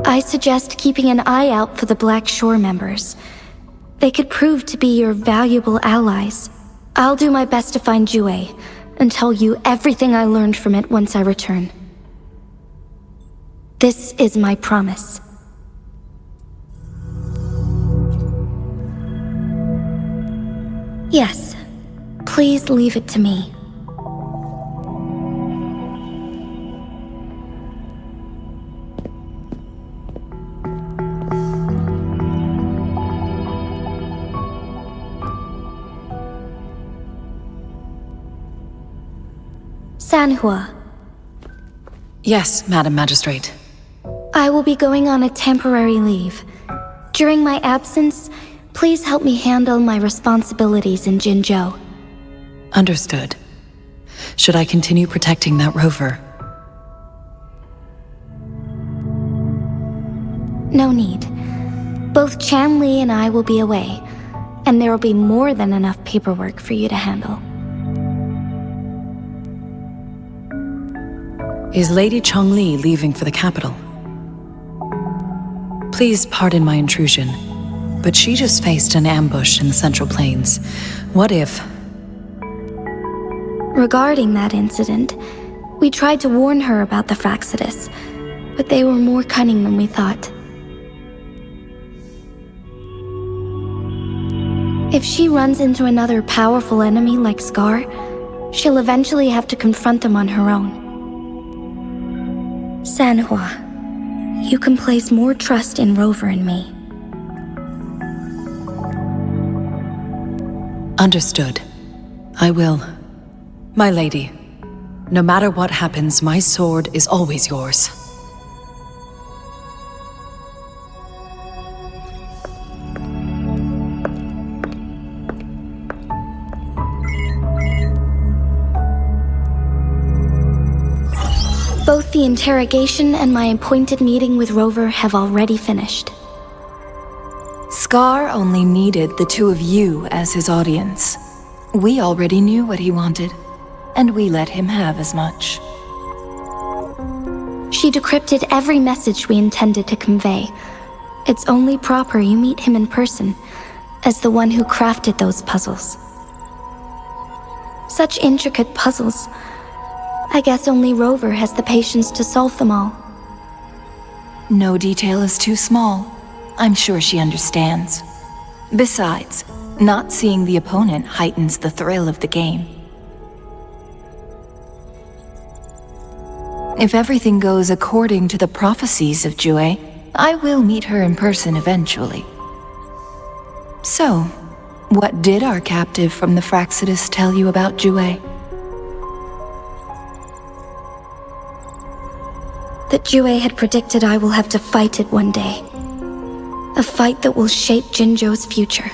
S6: I suggest keeping an eye out for the Black Shore members. They could prove to be your valuable allies. I'll do my best to find Jue and tell you everything I learned from it once I return. This is my promise. Yes, please leave it to me. Sanhua.
S8: Yes, Madam Magistrate.
S6: I will be going on a temporary leave. During my absence, please help me handle my responsibilities in Jinzhou.
S8: Understood. Should I continue protecting that rover?
S6: No need. Both Chan Li and I will be away, and there will be more than enough paperwork for you to handle.
S8: Is Lady Chongli leaving for the capital? Please pardon my intrusion, but she just faced an ambush in the Central Plains. What if...
S6: Regarding that incident, we tried to warn her about the Fraxidus, but they were more cunning than we thought. If she runs into another powerful enemy like Scar, she'll eventually have to confront them on her own. Sanhua, you can place more trust in Rover and me.
S8: Understood. I will. My lady, no matter what happens, my sword is always yours.
S6: Both the interrogation and my appointed meeting with Rover have already finished.
S9: Scar only needed the two of you as his audience. We already knew what he wanted, and we let him have as much.
S6: She decrypted every message we intended to convey. It's only proper you meet him in person, as the one who crafted those puzzles. Such intricate puzzles. I guess only Rover has the patience to solve them all.
S9: No detail is too small. I'm sure she understands. Besides, not seeing the opponent heightens the thrill of the game. If everything goes according to the prophecies of Jue, I will meet her in person eventually. So, what did our captive from the Fraxidus tell you about Jue?
S6: That Jue had predicted I will have to fight it one day. A fight that will shape Jinzhou's future.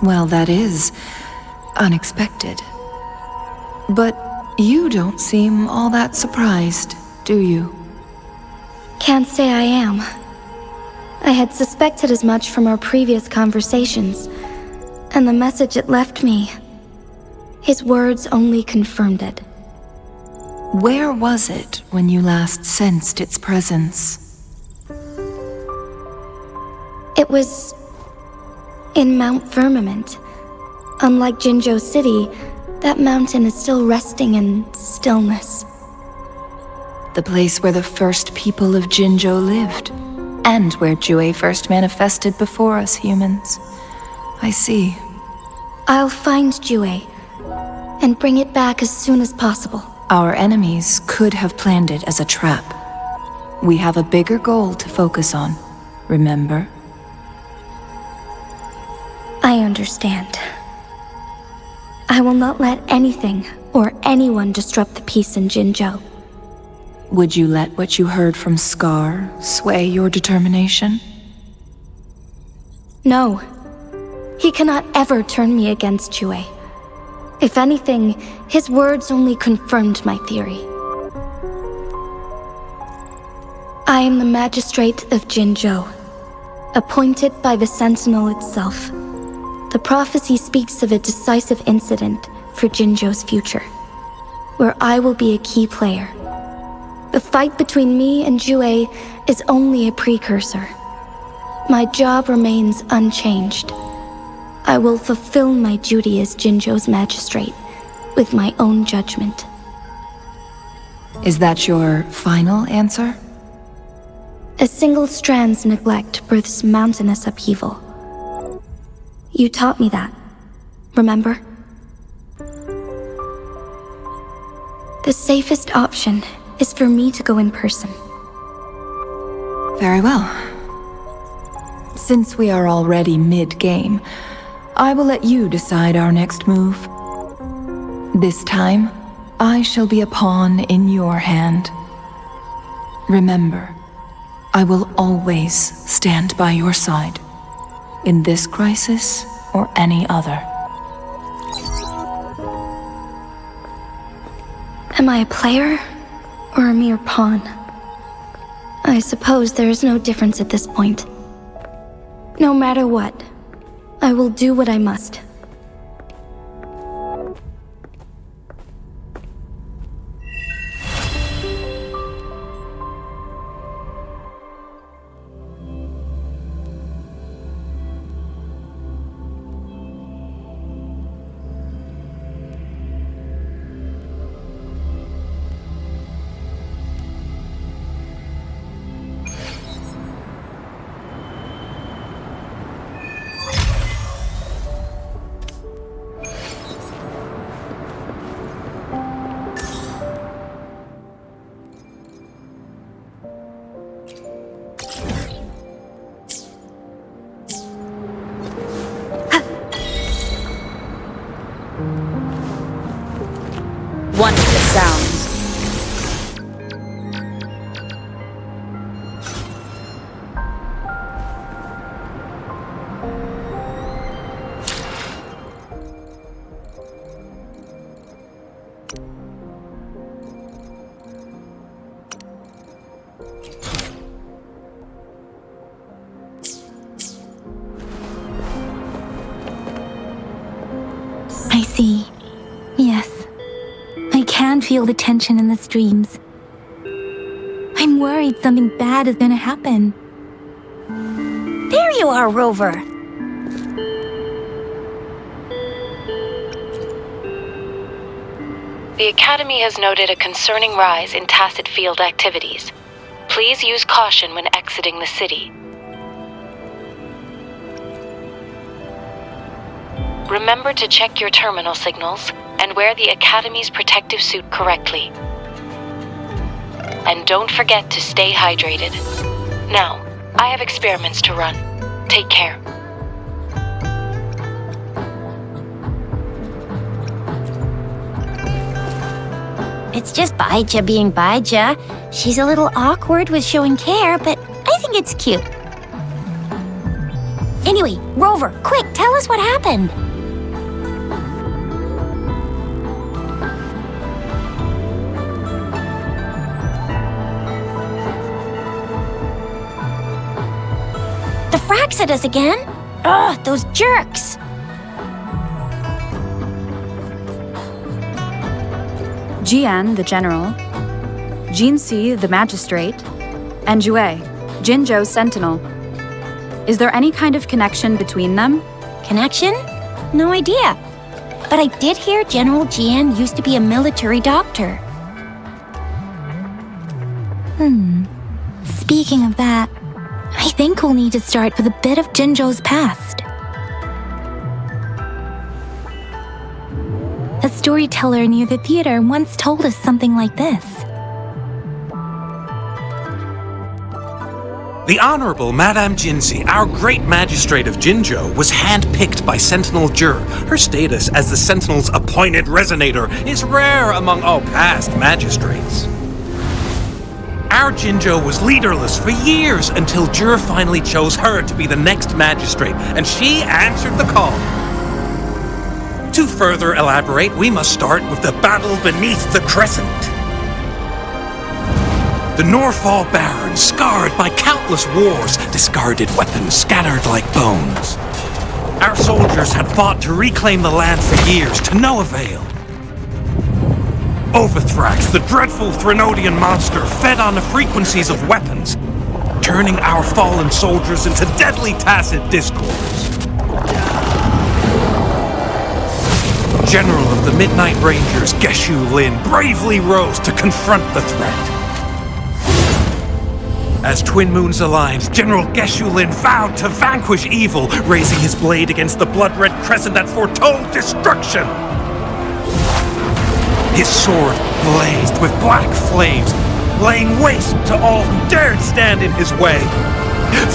S9: Well, that is unexpected. But you don't seem all that surprised, do you?
S6: Can't say I am. I had suspected as much from our previous conversations, and the message it left me, his words only confirmed it.
S9: Where was it when you last sensed its presence?
S6: It was in Mount Firmament. Unlike Jinzhou City, that mountain is still resting in stillness.
S9: The place where the first people of Jinzhou lived, and where Jue first manifested before us humans. I see.
S6: I'll find Jue and bring it back as soon as possible.
S9: Our enemies could have planned it as a trap. We have a bigger goal to focus on, remember?
S6: I understand. I will not let anything or anyone disrupt the peace in Jinzhou.
S9: Would you let what you heard from Scar sway your determination?
S6: No. He cannot ever turn me against Jue. If anything, his words only confirmed my theory. I am the magistrate of Jinzhou, appointed by the Sentinel itself. The prophecy speaks of a decisive incident for Jinzhou's future, where I will be a key player. The fight between me and Jue is only a precursor. My job remains unchanged. I will fulfill my duty as Jinzhou's magistrate with my own judgment.
S9: Is that your final answer?
S6: A single strand's neglect births mountainous upheaval. You taught me that, remember? The safest option is for me to go in person.
S9: Very well. Since we are already mid-game, I will let you decide our next move. This time, I shall be a pawn in your hand. Remember, I will always stand by your side, in this crisis or any other.
S6: Am I a player or a mere pawn? I suppose there is no difference at this point. No matter what, I will do what I must.
S7: Wonderful sounds.
S4: I see. Yes. I can feel the tension in the streams. I'm worried something bad is gonna happen.
S1: There you are, Rover.
S10: The Academy has noted a concerning rise in tacit field activities. Please use caution when exiting the city. Remember to check your terminal signals and wear the Academy's protective suit correctly. And don't forget to stay hydrated. Now, I have experiments to run. Take care.
S1: It's just Baija being Baija. She's a little awkward with showing care, but I think it's cute. Anyway, Rover, quick, tell us what happened. The Fraxidus again? Ugh, those jerks!
S2: Jian, the general, Jinxi, the magistrate, and Jue, Jinzhou's sentinel. Is there any kind of connection between them?
S1: Connection? No idea. But I did hear General Jian used to be a military doctor.
S4: Speaking of that, I think we'll need to start with a bit of Jinzhou's past. A storyteller near the theater once told us something like this.
S11: The Honorable Madame Jinzi, our great magistrate of Jinzhou, was hand-picked by Sentinel Jur. Her status as the Sentinel's appointed resonator is rare among all past magistrates. Our Jinzhou was leaderless for years until Jur finally chose her to be the next magistrate, and she answered the call. To further elaborate, we must start with the battle beneath the crescent. The Norfall Barons, scarred by countless wars, discarded weapons scattered like bones. Our soldiers had fought to reclaim the land for years, to no avail. Overthrax, the dreadful Threnodian monster, fed on the frequencies of weapons, turning our fallen soldiers into deadly tacit discords. General of the Midnight Rangers, Geshu Lin, bravely rose to confront the threat. As Twin Moons aligned, General Geshu Lin vowed to vanquish evil, raising his blade against the blood-red crescent that foretold destruction. His sword blazed with black flames, laying waste to all who dared stand in his way.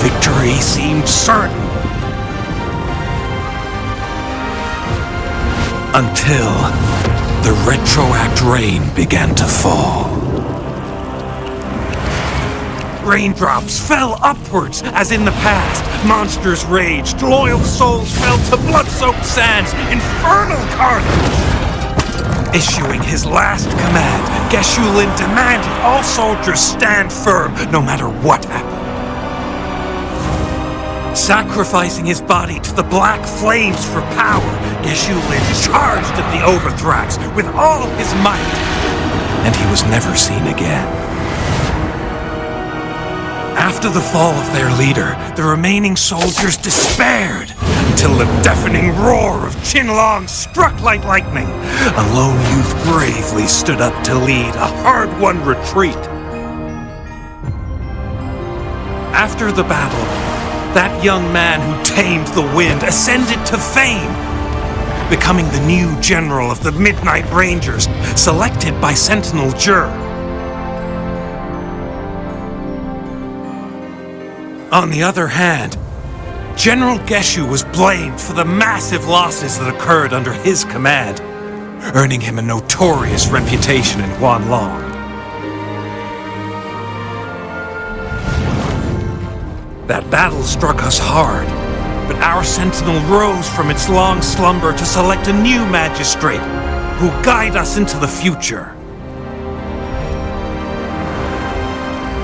S11: Victory seemed certain. Until the retroact rain began to fall. Raindrops fell upwards, as in the past. Monsters raged, loyal souls fell to blood-soaked sands, infernal carnage. Issuing his last command, Geshu Lin demanded all soldiers stand firm, no matter what happened. Sacrificing his body to the black flames for power, Geshu Lin charged at the Overthrax with all his might, and he was never seen again. After the fall of their leader, the remaining soldiers despaired, until the deafening roar of Qinlong struck like lightning. A lone youth bravely stood up to lead a hard-won retreat. After the battle, that young man who tamed the wind ascended to fame, becoming the new general of the Midnight Rangers, selected by Sentinel Jur. On the other hand, General Geshu was blamed for the massive losses that occurred under his command, earning him a notorious reputation in Guanlong. That battle struck us hard, but our sentinel rose from its long slumber to select a new magistrate who will guide us into the future.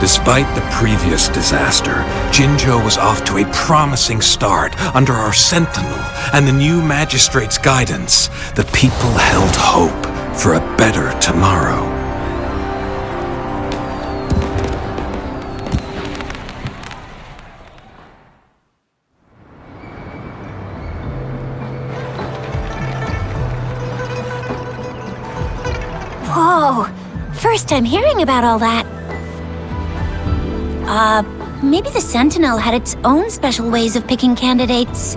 S11: Despite the previous disaster, Jinzhou was off to a promising start under our sentinel and the new magistrate's guidance. The people held hope for a better tomorrow.
S1: Whoa! First time hearing about all that. Maybe the Sentinel had its own special ways of picking candidates.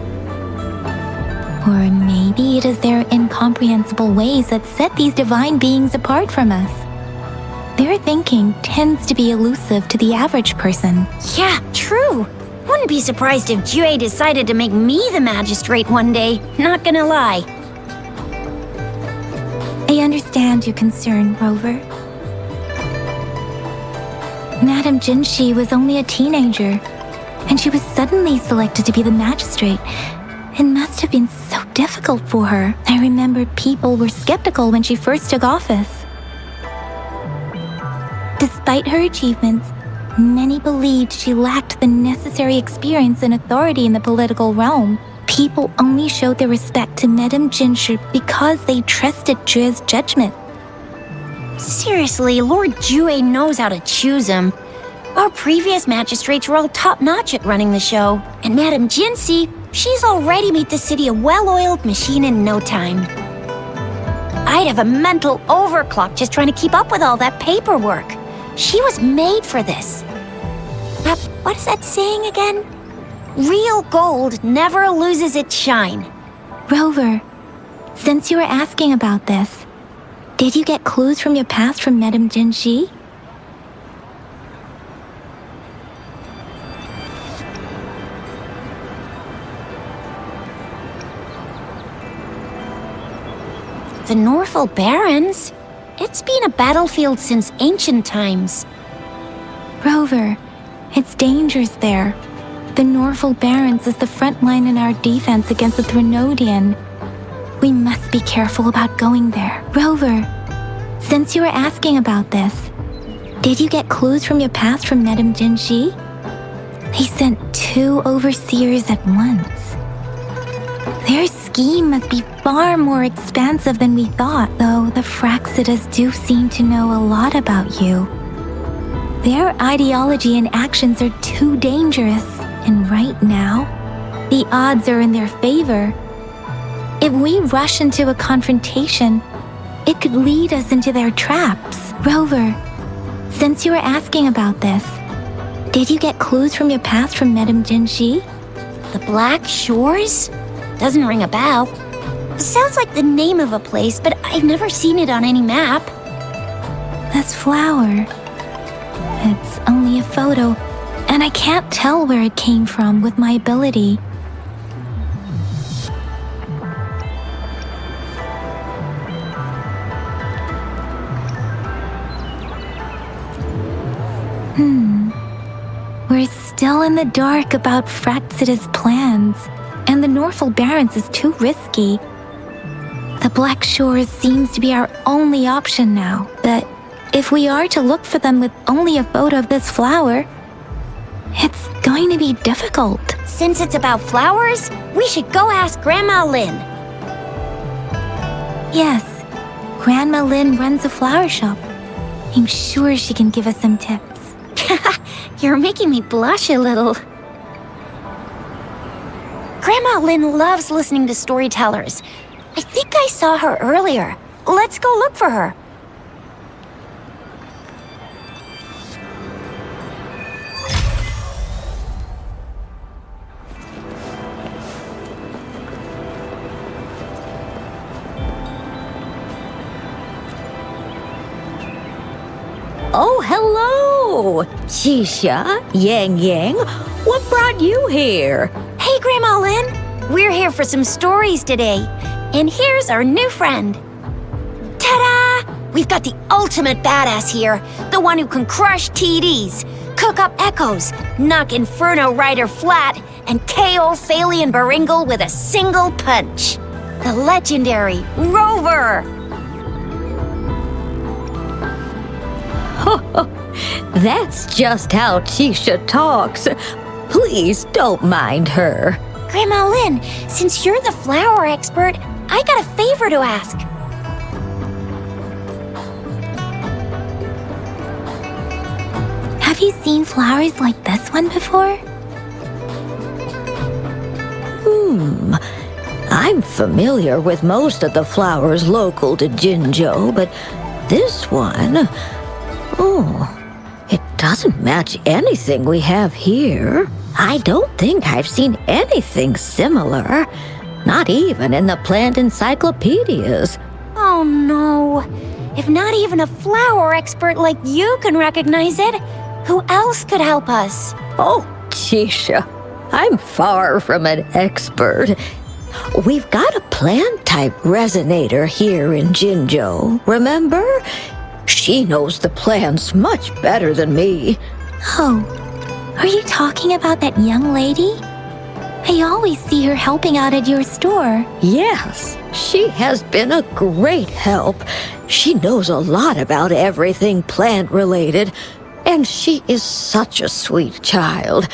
S4: Or maybe it is their incomprehensible ways that set these divine beings apart from us. Their thinking tends to be elusive to the average person.
S1: Yeah, true. Wouldn't be surprised if Jue decided to make me the magistrate one day, not gonna lie.
S4: I understand your concern, Rover. Madame Jinshi was only a teenager, and she was suddenly selected to be the magistrate. It must have been so difficult for her. I remember people were skeptical when she first took office. Despite her achievements, many believed she lacked the necessary experience and authority in the political realm. People only showed their respect to Madame Jinshi because they trusted Jue's judgment.
S1: Seriously, Lord Jue knows how to choose him. Our previous magistrates were all top-notch at running the show. And Madame Jinshi, she's already made the city a well-oiled machine in no time. I'd have a mental overclock just trying to keep up with all that paperwork. She was made for this. What is that saying again? Real gold never loses its shine.
S4: Rover, since you were asking about this, did you get clues from your past from Madame Jinshi?
S1: The Norfolk Barrens? It's been a battlefield since ancient times.
S4: Rover, it's dangerous there. The Norfolk Barrens is the front line in our defense against the Threnodian. We must be careful about going there. Rover, since you were asking about this, did you get clues from your past from Madame Jinji? They sent 2 overseers at once. Their scheme must be far more expansive than we thought, though the Fraxidas do seem to know a lot about you. Their ideology and actions are too dangerous, and right now, the odds are in their favor. If we rush into a confrontation, it could lead us into their traps. Rover, since you were asking about this, did you get clues from your past from Madame Jinji?
S1: The Black Shores? Doesn't ring a bell. Sounds like the name of a place, but I've never seen it on any map.
S4: This flower. It's only a photo, and I can't tell where it came from with my ability. We're still in the dark about Fraxida's plans, and the Norfolk Barrens is too risky. The Black Shores seems to be our only option now, but if we are to look for them with only a photo of this flower, it's going to be difficult.
S1: Since it's about flowers, we should go ask Grandma Lynn.
S4: Yes, Grandma Lynn runs a flower shop. I'm sure she can give us some tips.
S1: You're making me blush a little. Grandma Lynn loves listening to storytellers. I think I saw her earlier. Let's go look for her.
S12: Oh, hello! Shisha, Yang Yang, what brought you here?
S1: Hey, Grandma Lynn. We're here for some stories today. And here's our new friend. Ta-da! We've got the ultimate badass here. The one who can crush TDs, cook up echoes, knock Inferno Rider flat, and KO Phalian Baringle with a single punch. The legendary Rover!
S12: That's just how Tisha talks. Please don't mind her.
S1: Grandma Lynn, since you're the flower expert, I got a favor to ask.
S4: Have you seen flowers like this one before?
S12: I'm familiar with most of the flowers local to Jinzhou, but this one... it doesn't match anything we have here. I don't think I've seen anything similar. Not even in the plant encyclopedias.
S1: Oh no. If not even a flower expert like you can recognize it, who else could help us?
S12: Oh, Tisha, I'm far from an expert. We've got a plant-type resonator here in Jinzhou, remember? She knows the plants much better than me.
S4: Oh, are you talking about that young lady? I always see her helping out at your store.
S12: Yes, she has been a great help. She knows a lot about everything plant-related, and she is such a sweet child.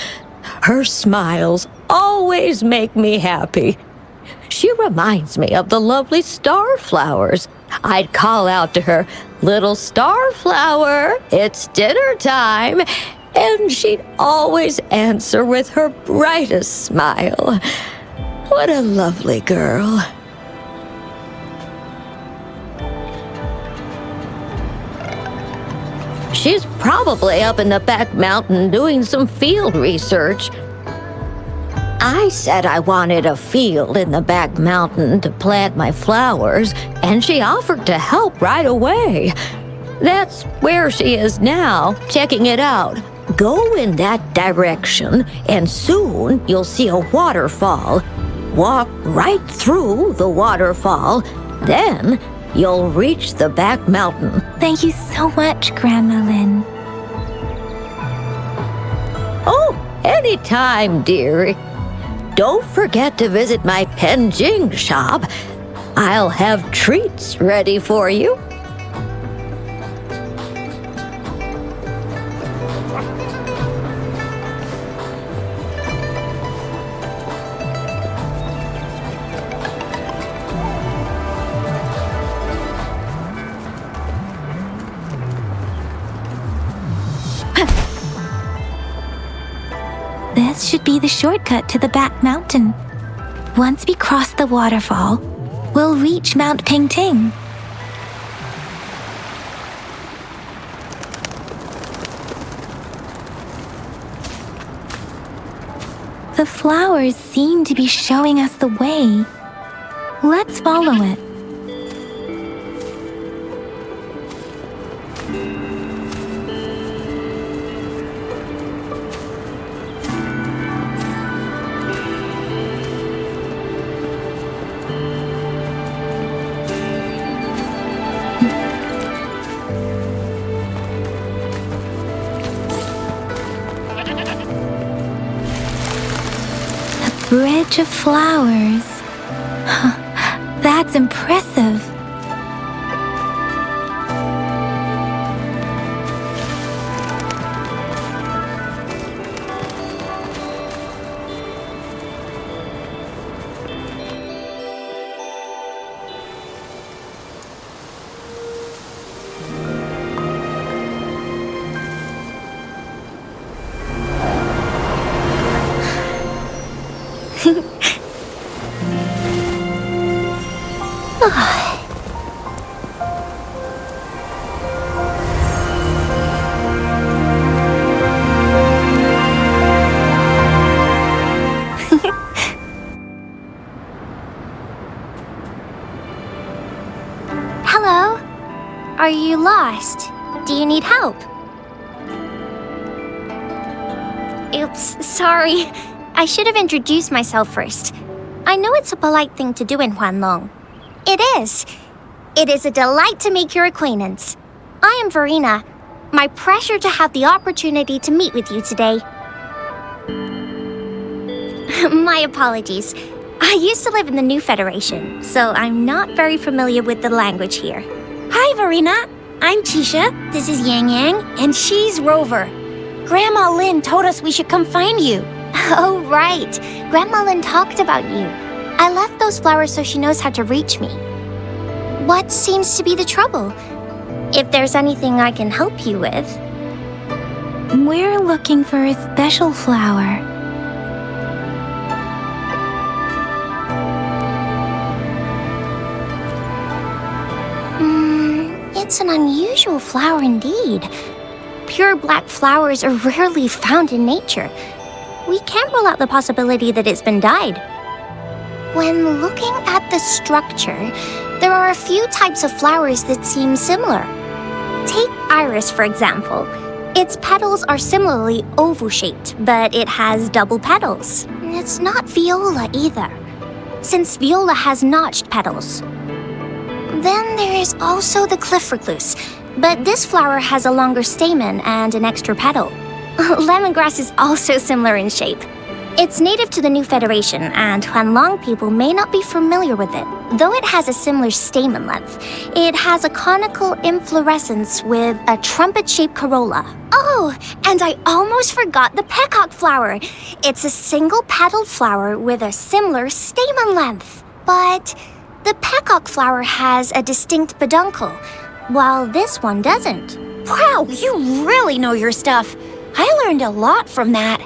S12: Her smiles always make me happy. She reminds me of the lovely starflowers. I'd call out to her, "Little starflower, it's dinner time," and she'd always answer with her brightest smile. What a lovely girl. She's probably up in the back mountain doing some field research. I said I wanted a field in the back mountain to plant my flowers, and she offered to help right away. That's where she is now, checking it out. Go in that direction, and soon you'll see a waterfall. Walk right through the waterfall, then you'll reach the back mountain.
S4: Thank you so much, Grandma Lin.
S12: Oh, anytime, dearie. Don't forget to visit my Penjing shop. I'll have treats ready for you.
S4: This should be the shortcut to the back mountain. Once we cross the waterfall, we'll reach Mount Pingting. The flowers seem to be showing us the way. Let's follow it. Bridge of flowers. That's impressive.
S1: Hello? Are you lost? Do you need help? Oops, sorry. I should have introduced myself first. I know it's a polite thing to do in Huanlong. It is. It is a delight to make your acquaintance. I am Verena. My pleasure to have the opportunity to meet with you today. My apologies. I used to live in the New Federation, so I'm not very familiar with the language here. Hi, Verena. I'm Tisha. This is Yang Yang, and she's Rover. Grandma Lin told us we should come find you. Oh, right. Grandma Lin talked about you. I left those flowers so she knows how to reach me. What seems to be the trouble? If there's anything I can help you with.
S4: We're looking for a special flower.
S1: It's an unusual flower indeed. Pure black flowers are rarely found in nature. We can't rule out the possibility that it's been dyed. When looking at the structure, there are a few types of flowers that seem similar. Take iris, for example. Its petals are similarly oval-shaped, but it has double petals. It's not viola either, since viola has notched petals. Then there is also the cliff recluse, but this flower has a longer stamen and an extra petal. Lemongrass is also similar in shape. It's native to the New Federation, and Huanlong people may not be familiar with it. Though it has a similar stamen length, it has a conical inflorescence with a trumpet-shaped corolla. Oh, and I almost forgot the peacock flower. It's a single-petaled flower with a similar stamen length. But the peacock flower has a distinct peduncle, while this one doesn't. Wow, you really know your stuff. I learned a lot from that.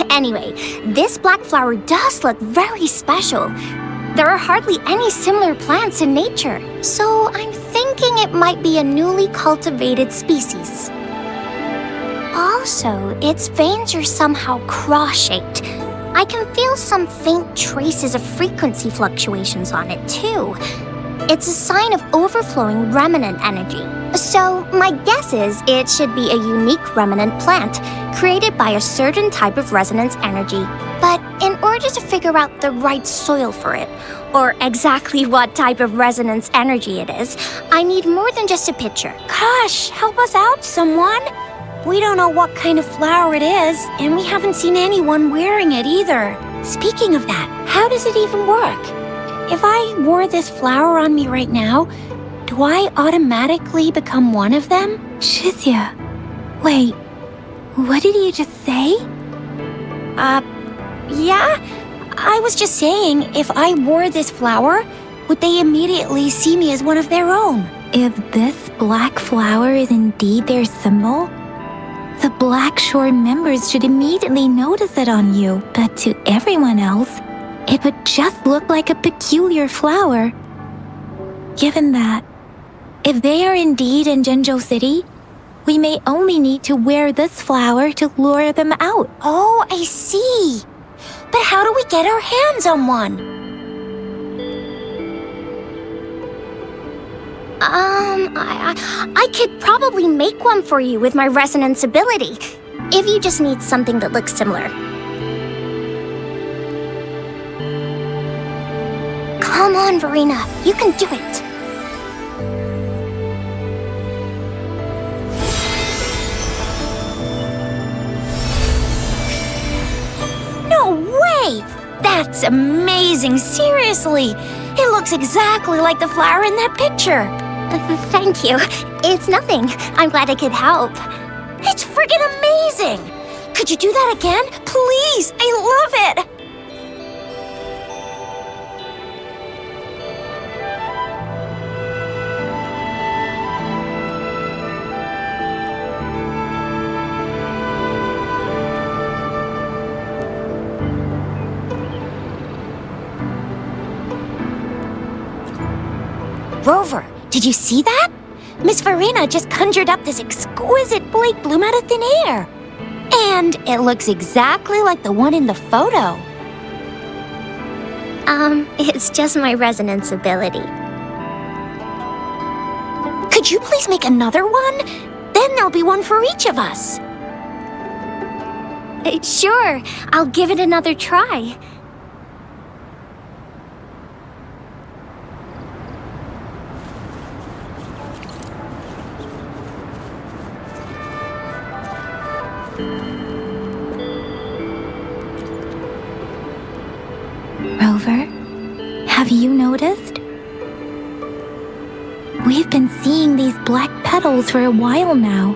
S1: Anyway, this black flower does look very special. There are hardly any similar plants in nature, so I'm thinking it might be a newly cultivated species. Also, its veins are somehow cross-shaped. I can feel some faint traces of frequency fluctuations on it, too. It's a sign of overflowing remnant energy. So, my guess is it should be a unique remnant plant created by a certain type of resonance energy. But in order
S13: order to figure out the right soil for it, or exactly what type of resonance energy it is, I need more than just a picture.
S1: Gosh, help us out, someone. We don't know what kind of flower it is, and we haven't seen anyone wearing it either. Speaking of that, how does it even work? If I wore this flower on me right now, do I automatically become one of them?
S4: Shizia, wait, what did you just say?
S1: Yeah? I was just saying, if I wore this flower, would they immediately see me as one of their own?
S4: If this black flower is indeed their symbol, the Black Shore members should immediately notice it on you. But to everyone else, it would just look like a peculiar flower. Given that, if they are indeed in Jinzhou City, we may only need to wear this flower to lure them out.
S1: Oh, I see. But how do we get our hands on one?
S13: I could probably make one for you with my resonance ability, if you just need something that looks similar. Come on, Verena, you can do it.
S1: No way! That's amazing, seriously! It looks exactly like the flower in that picture.
S13: Thank you. It's nothing. I'm glad I could help.
S1: It's friggin' amazing! Could you do that again? Please! I love it! Rover, did you see that? Miss Verena just conjured up this exquisite Blake bloom out of thin air. And it looks exactly like the one in the photo.
S13: It's just my resonance ability.
S1: Could you please make another one? Then there'll be one for each of us.
S13: Sure, I'll give it another try.
S4: Rover, have you noticed? We've been seeing these black petals for a while now.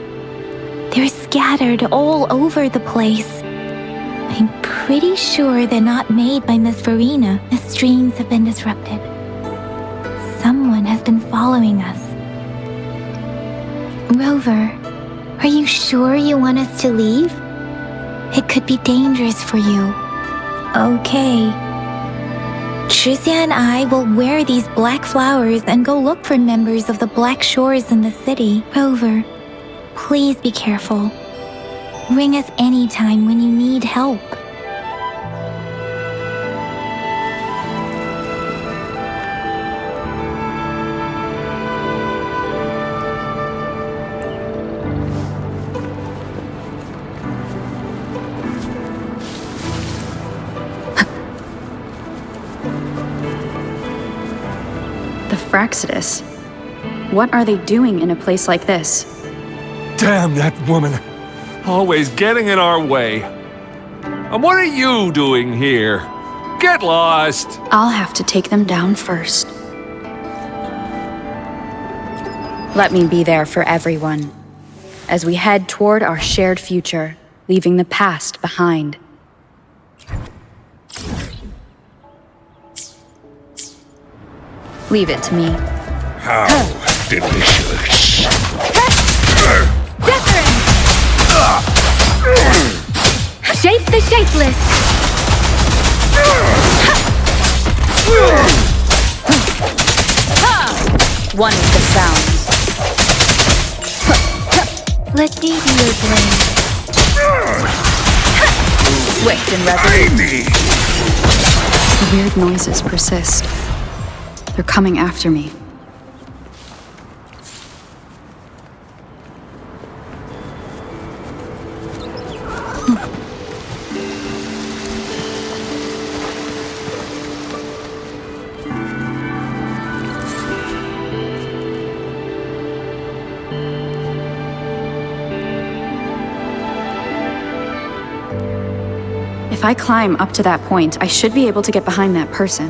S4: They're scattered all over the place. I'm pretty sure they're not made by Miss Verena. The streams have been disrupted. Someone has been following us. Rover, are you sure you want us to leave? It could be dangerous for you. Okay. Shizia and I will wear these black flowers and go look for members of the Black Shores in the city. Rover, please be careful. Ring us anytime when you need help.
S2: The Fraxidus. What are they doing in a place like this?
S14: Damn that woman. Always getting in our way. And what are you doing here? Get lost!
S2: I'll have to take them down first. Let me be there for everyone, as we head toward our shared future, leaving the past behind. Leave it to me.
S14: How delicious.
S3: Wuthering! Shape the shapeless!
S7: One with the sounds.
S4: Let me be your blade.
S7: Swift and resolute.
S2: The weird noises persist. They're coming after me. If I climb up to that point, I should be able to get behind that person.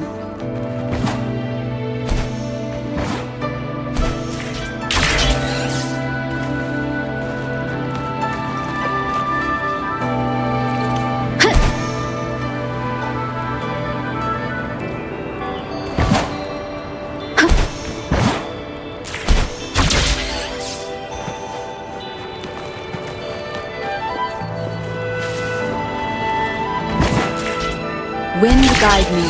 S7: Wind guide me.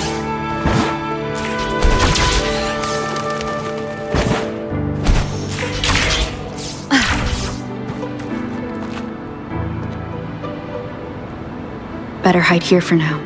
S2: Better hide here for now.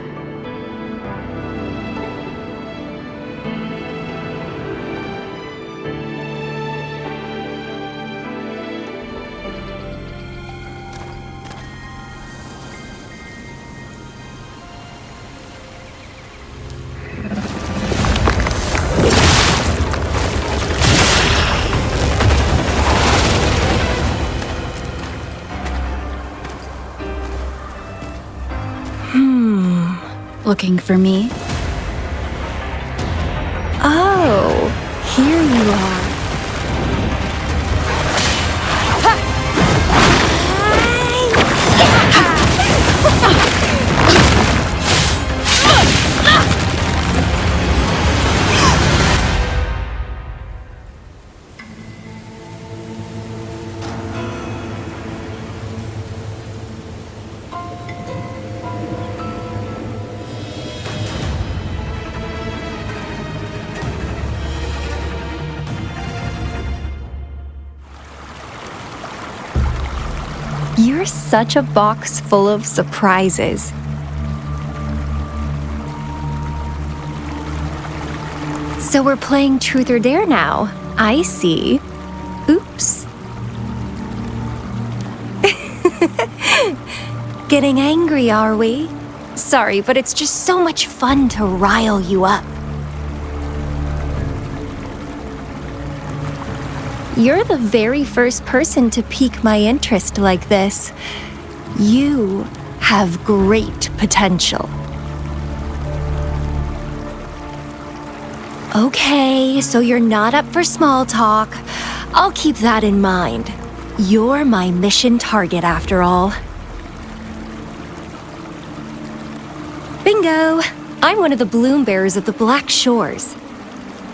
S2: Looking for me?
S4: Oh, here you are. You're such a box full of surprises. So we're playing Truth or Dare now. I see. Oops. Getting angry, are we? Sorry, but it's just so much fun to rile you up. You're the very first person to pique my interest like this. You have great potential. Okay, so you're not up for small talk. I'll keep that in mind. You're my mission target after all. Bingo! I'm one of the bloom bearers of the Black Shores.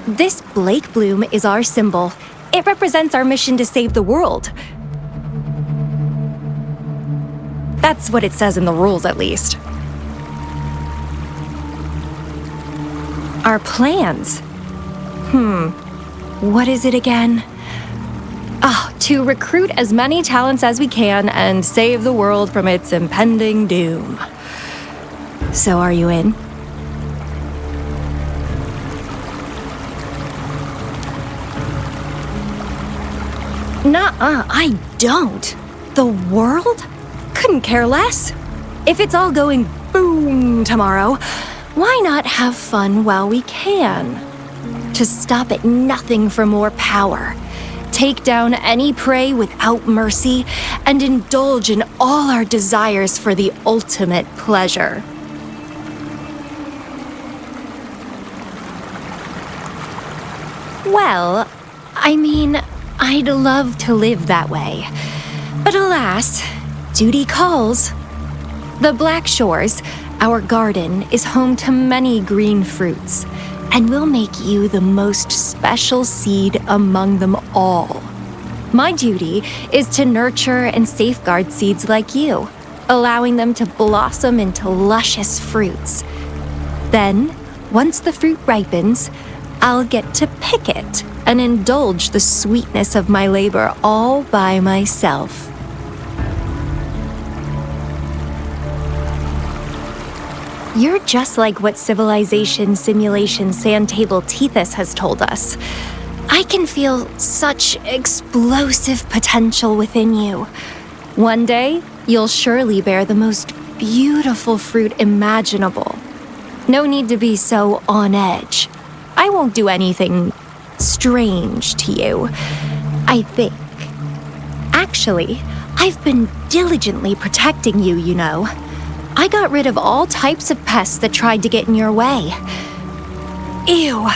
S4: This Blake bloom is our symbol. It represents our mission to save the world. That's what it says in the rules, at least. Our plans? What is it again? To recruit as many talents as we can and save the world from its impending doom. So are you in? Nuh-uh, I don't. The world? Couldn't care less. If it's all going boom tomorrow, why not have fun while we can? To stop at nothing for more power, take down any prey without mercy, and indulge in all our desires for the ultimate pleasure. Well, I mean, I'd love to live that way. But alas, duty calls. The Black Shores, our garden, is home to many green fruits, and will make you the most special seed among them all. My duty is to nurture and safeguard seeds like you, allowing them to blossom into luscious fruits. Then, once the fruit ripens, I'll get to pick it and indulge the sweetness of my labor all by myself. You're just like what Civilization Simulation Sandtable Tethys has told us. I can feel such explosive potential within you. One day, you'll surely bear the most beautiful fruit imaginable. No need to be so on edge. I won't do anything strange to you, I think. Actually, I've been diligently protecting you, you know.
S15: I got rid of all types of pests that tried to get in your way.
S16: Ew.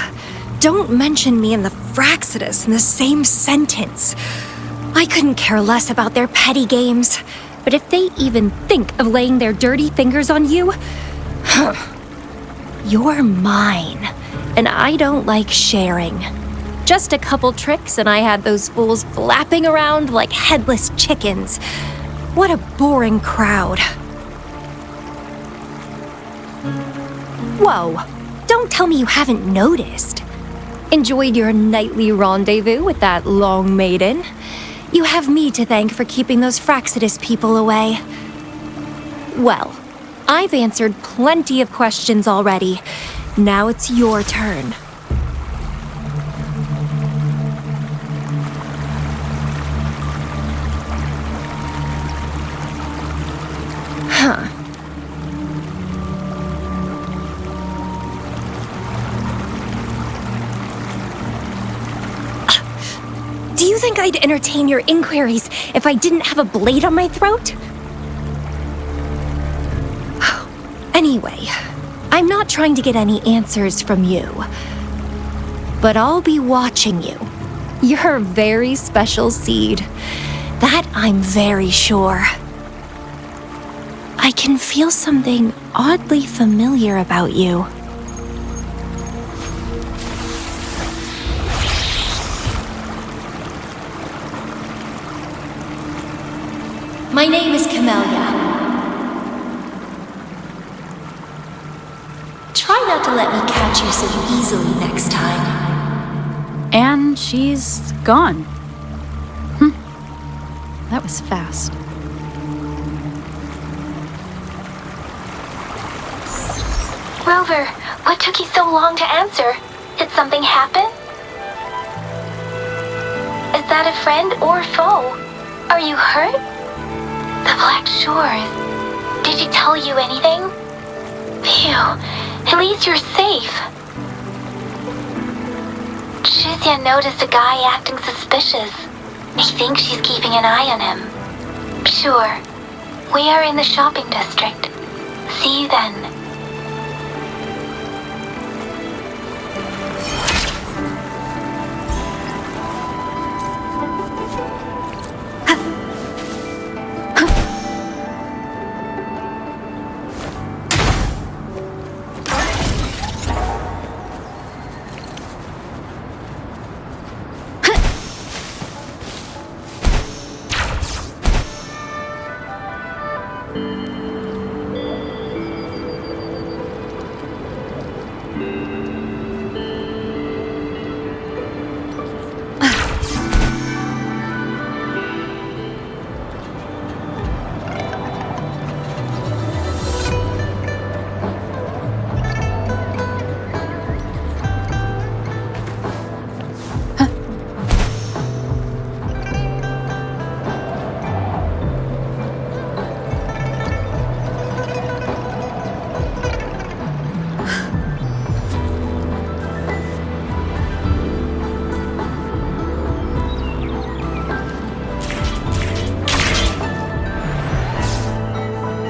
S16: Don't mention me and the Fraxidus in the same sentence. I couldn't care less about their petty games.
S15: But if they even think of laying their dirty fingers on you, you're mine. And I don't like sharing. Just a couple tricks and I had those fools flapping around like headless chickens. What a boring crowd. Whoa, don't tell me you haven't noticed. Enjoyed your nightly rendezvous with that long maiden? You have me to thank for keeping those Fraxidus people away. Well, I've answered plenty of questions already. Now it's your turn. Huh. Do you think I'd entertain your inquiries if I didn't have a blade on my throat? Anyway, I'm not trying to get any answers from you. But I'll be watching you. You're a very special seed. That I'm very sure. I can feel something oddly familiar about you. My name is Camellia. Try not to let me catch you so easily next time.
S2: And she's gone. That was fast.
S13: Rover, what took you so long to answer? Did something happen? Is that a friend or foe? Are you hurt? The Black Shores. Did she tell you anything? Phew, at least you're safe. Shizia noticed a guy acting suspicious. He thinks she's keeping an eye on him. Sure, we are in the shopping district. See you then.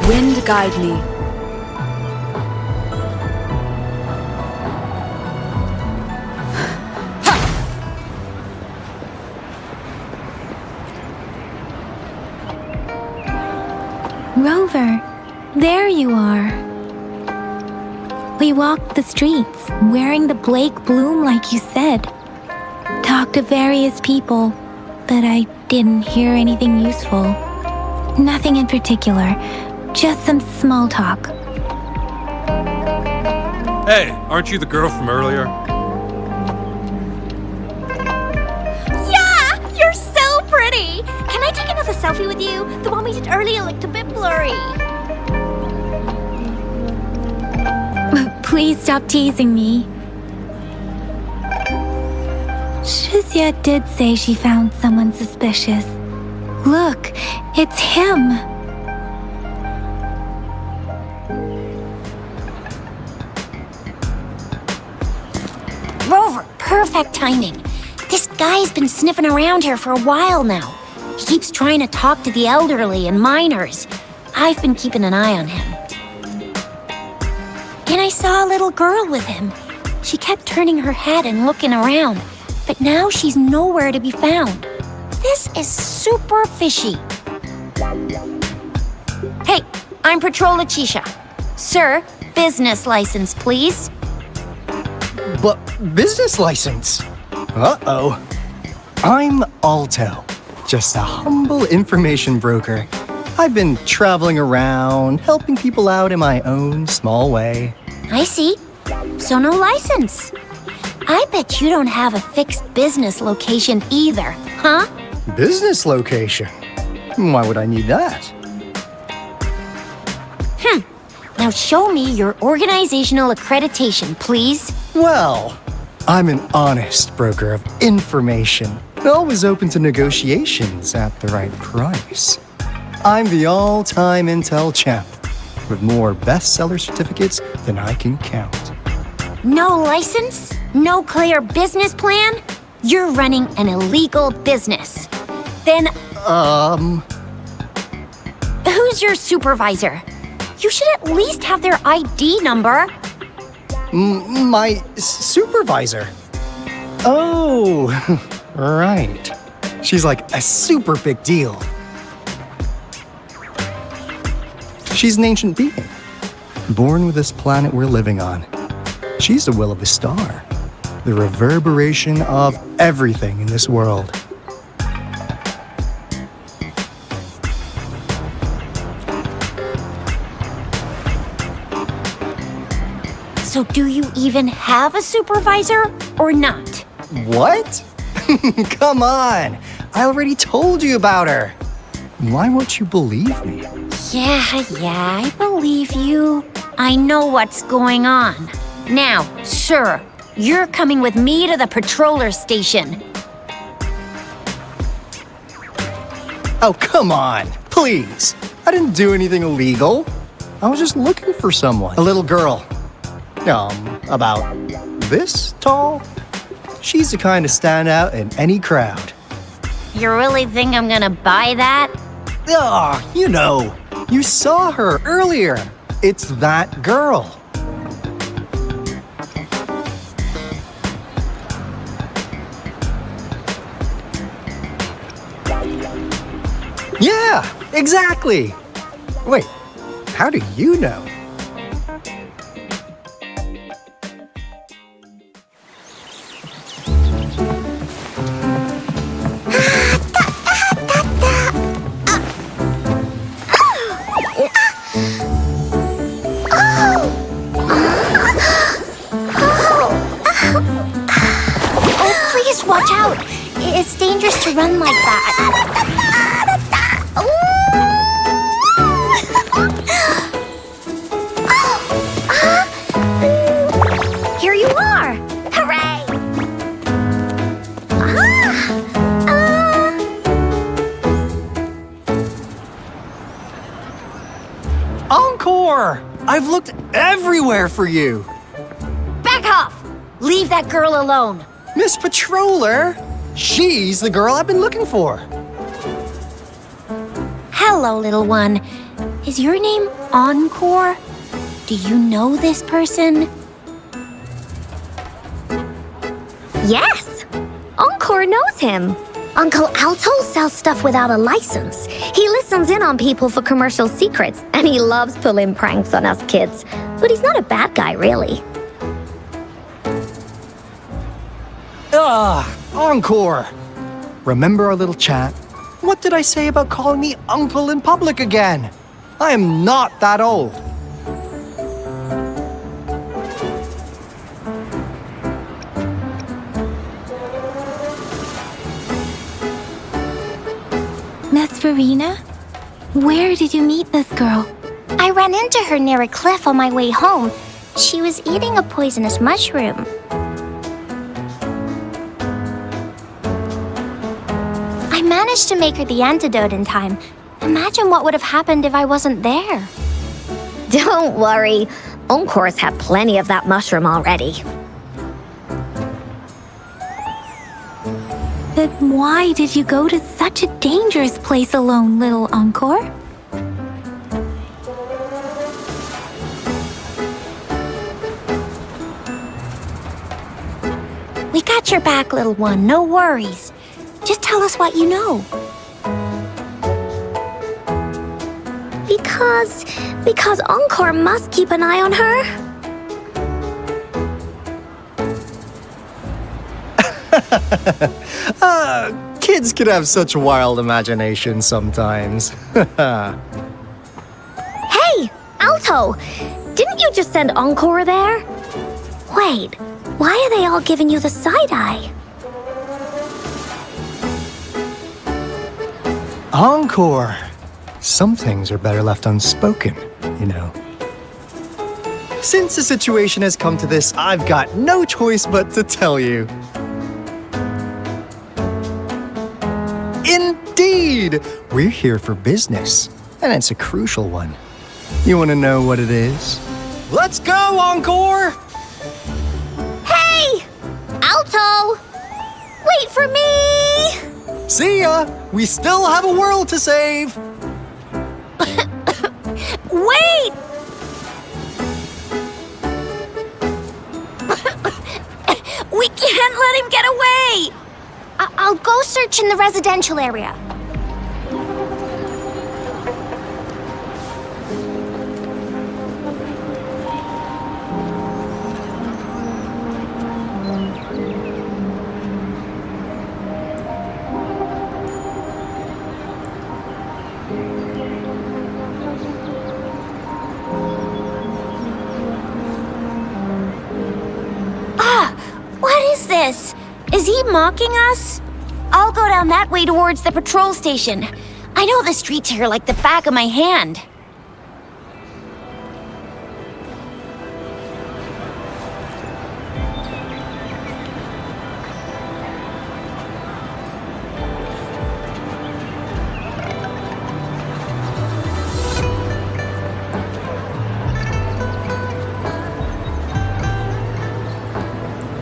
S2: Wind guide me.
S4: Rover, there you are. We walked the streets, wearing the Blake bloom like you said. Talked to various people, but I didn't hear anything useful. Nothing in particular, just some small talk.
S11: Hey, aren't you the girl from earlier?
S13: Yeah! You're so pretty! Can I take another selfie with you? The one we did earlier looked a bit blurry.
S4: Please stop teasing me. Shizia did say she found someone suspicious. Look, it's him.
S1: Rover, perfect timing. This guy's been sniffing around here for a while now. He keeps trying to talk to the elderly and miners. I've been keeping an eye on him. And I saw a little girl with him. She kept turning her head and looking around, but now she's nowhere to be found. This is super fishy. Hey, I'm Patrol Letitia. Sir, business license, please.
S17: But business license? Uh-oh. I'm Alto, just a humble information broker. I've been traveling around, helping people out in my own small way.
S1: I see. So no license. I bet you don't have a fixed business location either, huh?
S17: Business location? Why would I need that?
S1: Now show me your organizational accreditation, please.
S17: Well, I'm an honest broker of information, always open to negotiations at the right price. I'm the all-time Intel champ, with more bestseller certificates than I can count.
S1: No license? No clear business plan? You're running an illegal business. Then... Who's your supervisor? You should at least have their ID number.
S17: My supervisor? Oh, right. She's like a super big deal. She's an ancient being, born with this planet we're living on. She's the will of the star, the reverberation of everything in this world.
S1: So do you even have a supervisor or not?
S17: What? Come on! I already told you about her. Why won't you believe me?
S1: Yeah, I believe you. I know what's going on. Now, sir, you're coming with me to the patroller station.
S17: Oh, come on, please. I didn't do anything illegal. I was just looking for someone. A little girl. About this tall? She's the kind to stand out in any crowd.
S1: You really think I'm gonna buy that?
S17: Oh, you know, you saw her earlier. It's that girl. Yeah, exactly. Wait, how do you know?
S1: Watch out! It's dangerous to run like that. Here you are! Hooray!
S17: Encore! I've looked everywhere for you.
S1: Back off! Leave that girl alone.
S17: Miss Patroller! She's the girl I've been looking for.
S1: Hello, little one. Is your name Encore? Do you know this person?
S18: Yes! Encore knows him. Uncle Alto sells stuff without a license. He listens in on people for commercial secrets, and he loves pulling pranks on us kids. But he's not a bad guy, really.
S17: Encore! Remember our little chat? What did I say about calling me uncle in public again? I am not that old.
S4: Miss Verena? Where did you meet this girl?
S13: I ran into her near a cliff on my way home. She was eating a poisonous mushroom. I managed to make her the antidote in time. Imagine what would have happened if I wasn't there.
S18: Don't worry. Encore's had plenty of that mushroom already.
S4: But why did you go to such a dangerous place alone, little Encore?
S1: got your back, little one. No worries. Just tell us what you know.
S18: Because Encore must keep an eye on her.
S17: Kids can have such wild imaginations sometimes.
S18: Hey, Alto! Didn't you just send Encore there? Wait, why are they all giving you the side-eye?
S17: Encore! Some things are better left unspoken, you know. Since the situation has come to this, I've got no choice but to tell you. Indeed! We're here for business, and it's a crucial one. You want to know what it is? Let's go, Encore!
S18: Hey! Alto! Wait for me!
S17: See ya! We still have a world to save!
S1: Wait! We can't let him get away!
S18: I'll go search in the residential area.
S1: What is this? Is he mocking us? I'll go down that way towards the patrol station. I know the streets here like the back of my hand.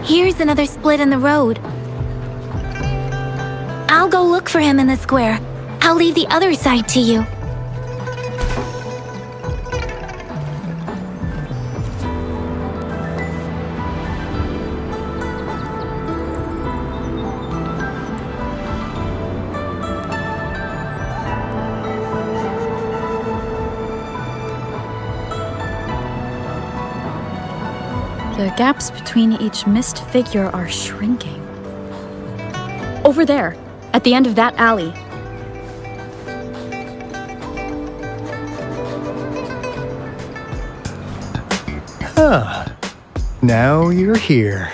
S4: Here's another split in the road. I'll go look for him in the square. I'll leave the other side to you.
S2: The gaps between each missed figure are shrinking. Over there, at the end of that alley.
S17: Huh. Now you're here.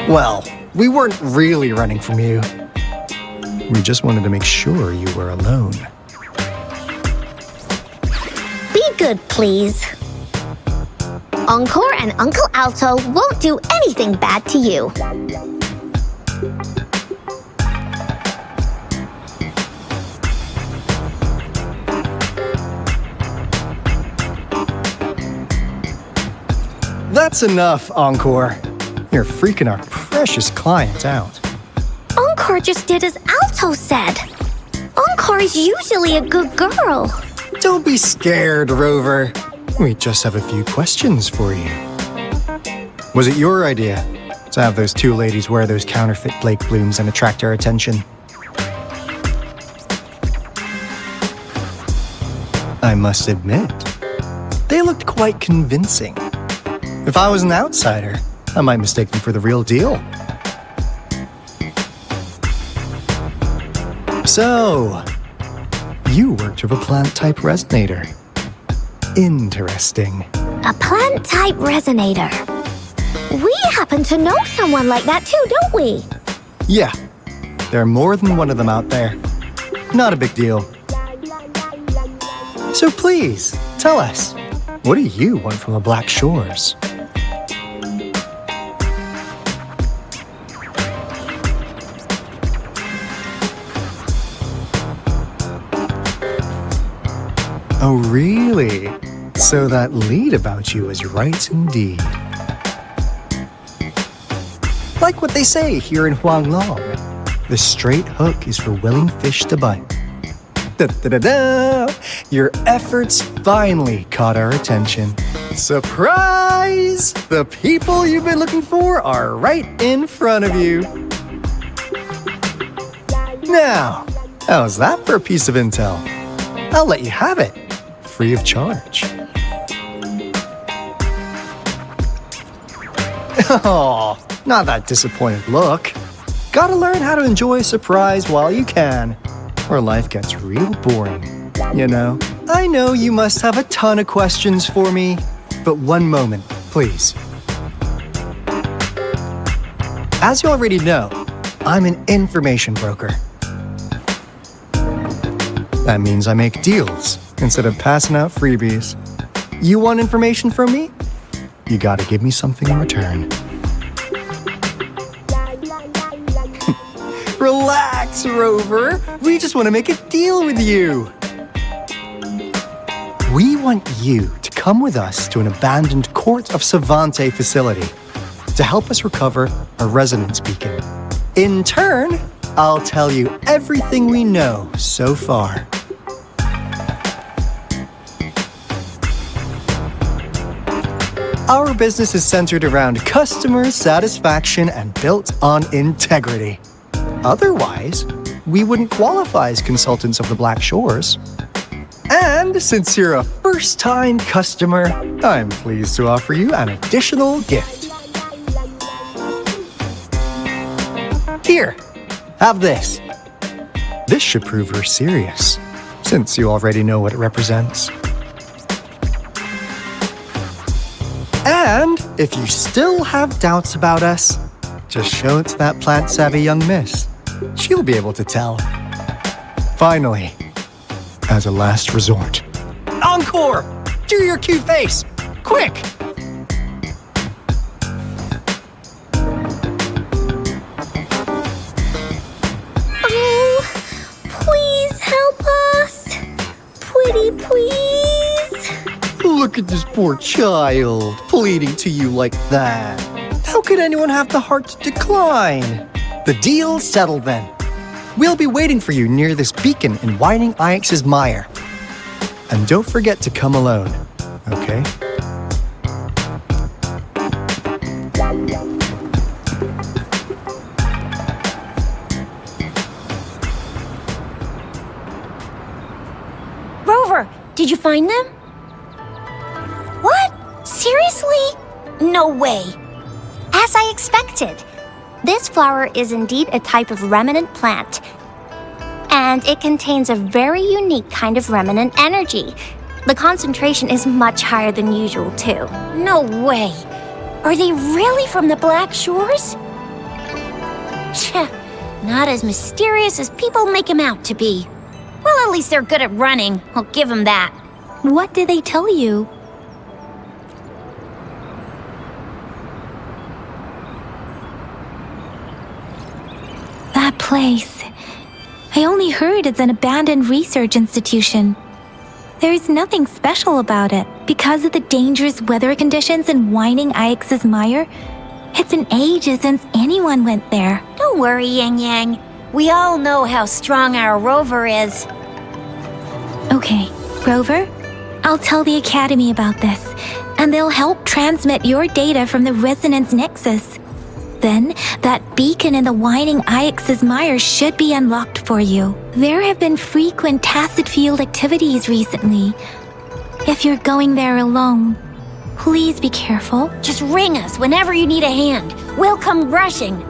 S17: Well, we weren't really running from you. We just wanted to make sure you were alone.
S18: Be good, please. Encore and Uncle Alto won't do anything bad to you.
S17: That's enough, Encore. You're freaking our precious client out.
S18: Encore just did as Alto said. Encore is usually a good girl.
S17: Don't be scared, Rover. We just have a few questions for you. Was it your idea to have those two ladies wear those counterfeit Blake blooms and attract our attention? I must admit, they looked quite convincing. If I was an outsider, I might mistake them for the real deal. So, you worked with a plant-type resonator. Interesting.
S18: A plant-type resonator. We happen to know someone like that too, don't we?
S17: Yeah, there are more than one of them out there. Not a big deal. So please, tell us, what do you want from the Black Shores? Oh, really? So that lead about you is right indeed. Like what they say here in Huanglong, the straight hook is for willing fish to bite. Da-da-da-da! Your efforts finally caught our attention. Surprise! The people you've been looking for are right in front of you. Now, how's that for a piece of intel? I'll let you have it, free of charge. Oh, not that disappointed look. Gotta learn how to enjoy a surprise while you can, or life gets real boring, you know? I know you must have a ton of questions for me, but one moment, please. As you already know, I'm an information broker. That means I make deals instead of passing out freebies. You want information from me? You gotta give me something in return. Relax, Rover. We just want to make a deal with you. We want you to come with us to an abandoned Court of Savante facility to help us recover a resonance beacon. In turn, I'll tell you everything we know so far. Our business is centered around customer satisfaction and built on integrity. Otherwise, we wouldn't qualify as consultants of the Black Shores. And since you're a first-time customer, I'm pleased to offer you an additional gift. Here, have this. This should prove we're serious, since you already know what it represents. And if you still have doubts about us, just show it to that plant-savvy young miss. She'll be able to tell. Finally, as a last resort. Encore! Do your cute face! Quick!
S18: Oh, please help us! Pretty please!
S17: Look at this poor child, pleading to you like that. How could anyone have the heart to decline? The deal's settled then. We'll be waiting for you near this beacon in Whining Ix's mire. And don't forget to come alone, okay?
S1: Rover, did you find them? What? Seriously? No way.
S18: As I expected. This flower is indeed a type of remnant plant, and it contains a very unique kind of remnant energy. The concentration is much higher than usual, too.
S1: No way. Are they really from the Black Shores? Not as mysterious as people make them out to be. Well, at least they're good at running. I'll give them that.
S4: What did they tell you? That place. I only heard it's an abandoned research institution. There is nothing special about it. Because of the dangerous weather conditions in Whining Ix's mire, it's been ages since anyone went there.
S1: Don't worry, Yang Yang. We all know how strong our Rover is.
S4: Okay, Rover, I'll tell the Academy about this, and they'll help transmit your data from the Resonance Nexus. Then, that beacon in the Whining Ix's mire should be unlocked for you. There have been frequent tacit field activities recently. If you're going there alone, please be careful.
S1: Just ring us whenever you need a hand. We'll come rushing.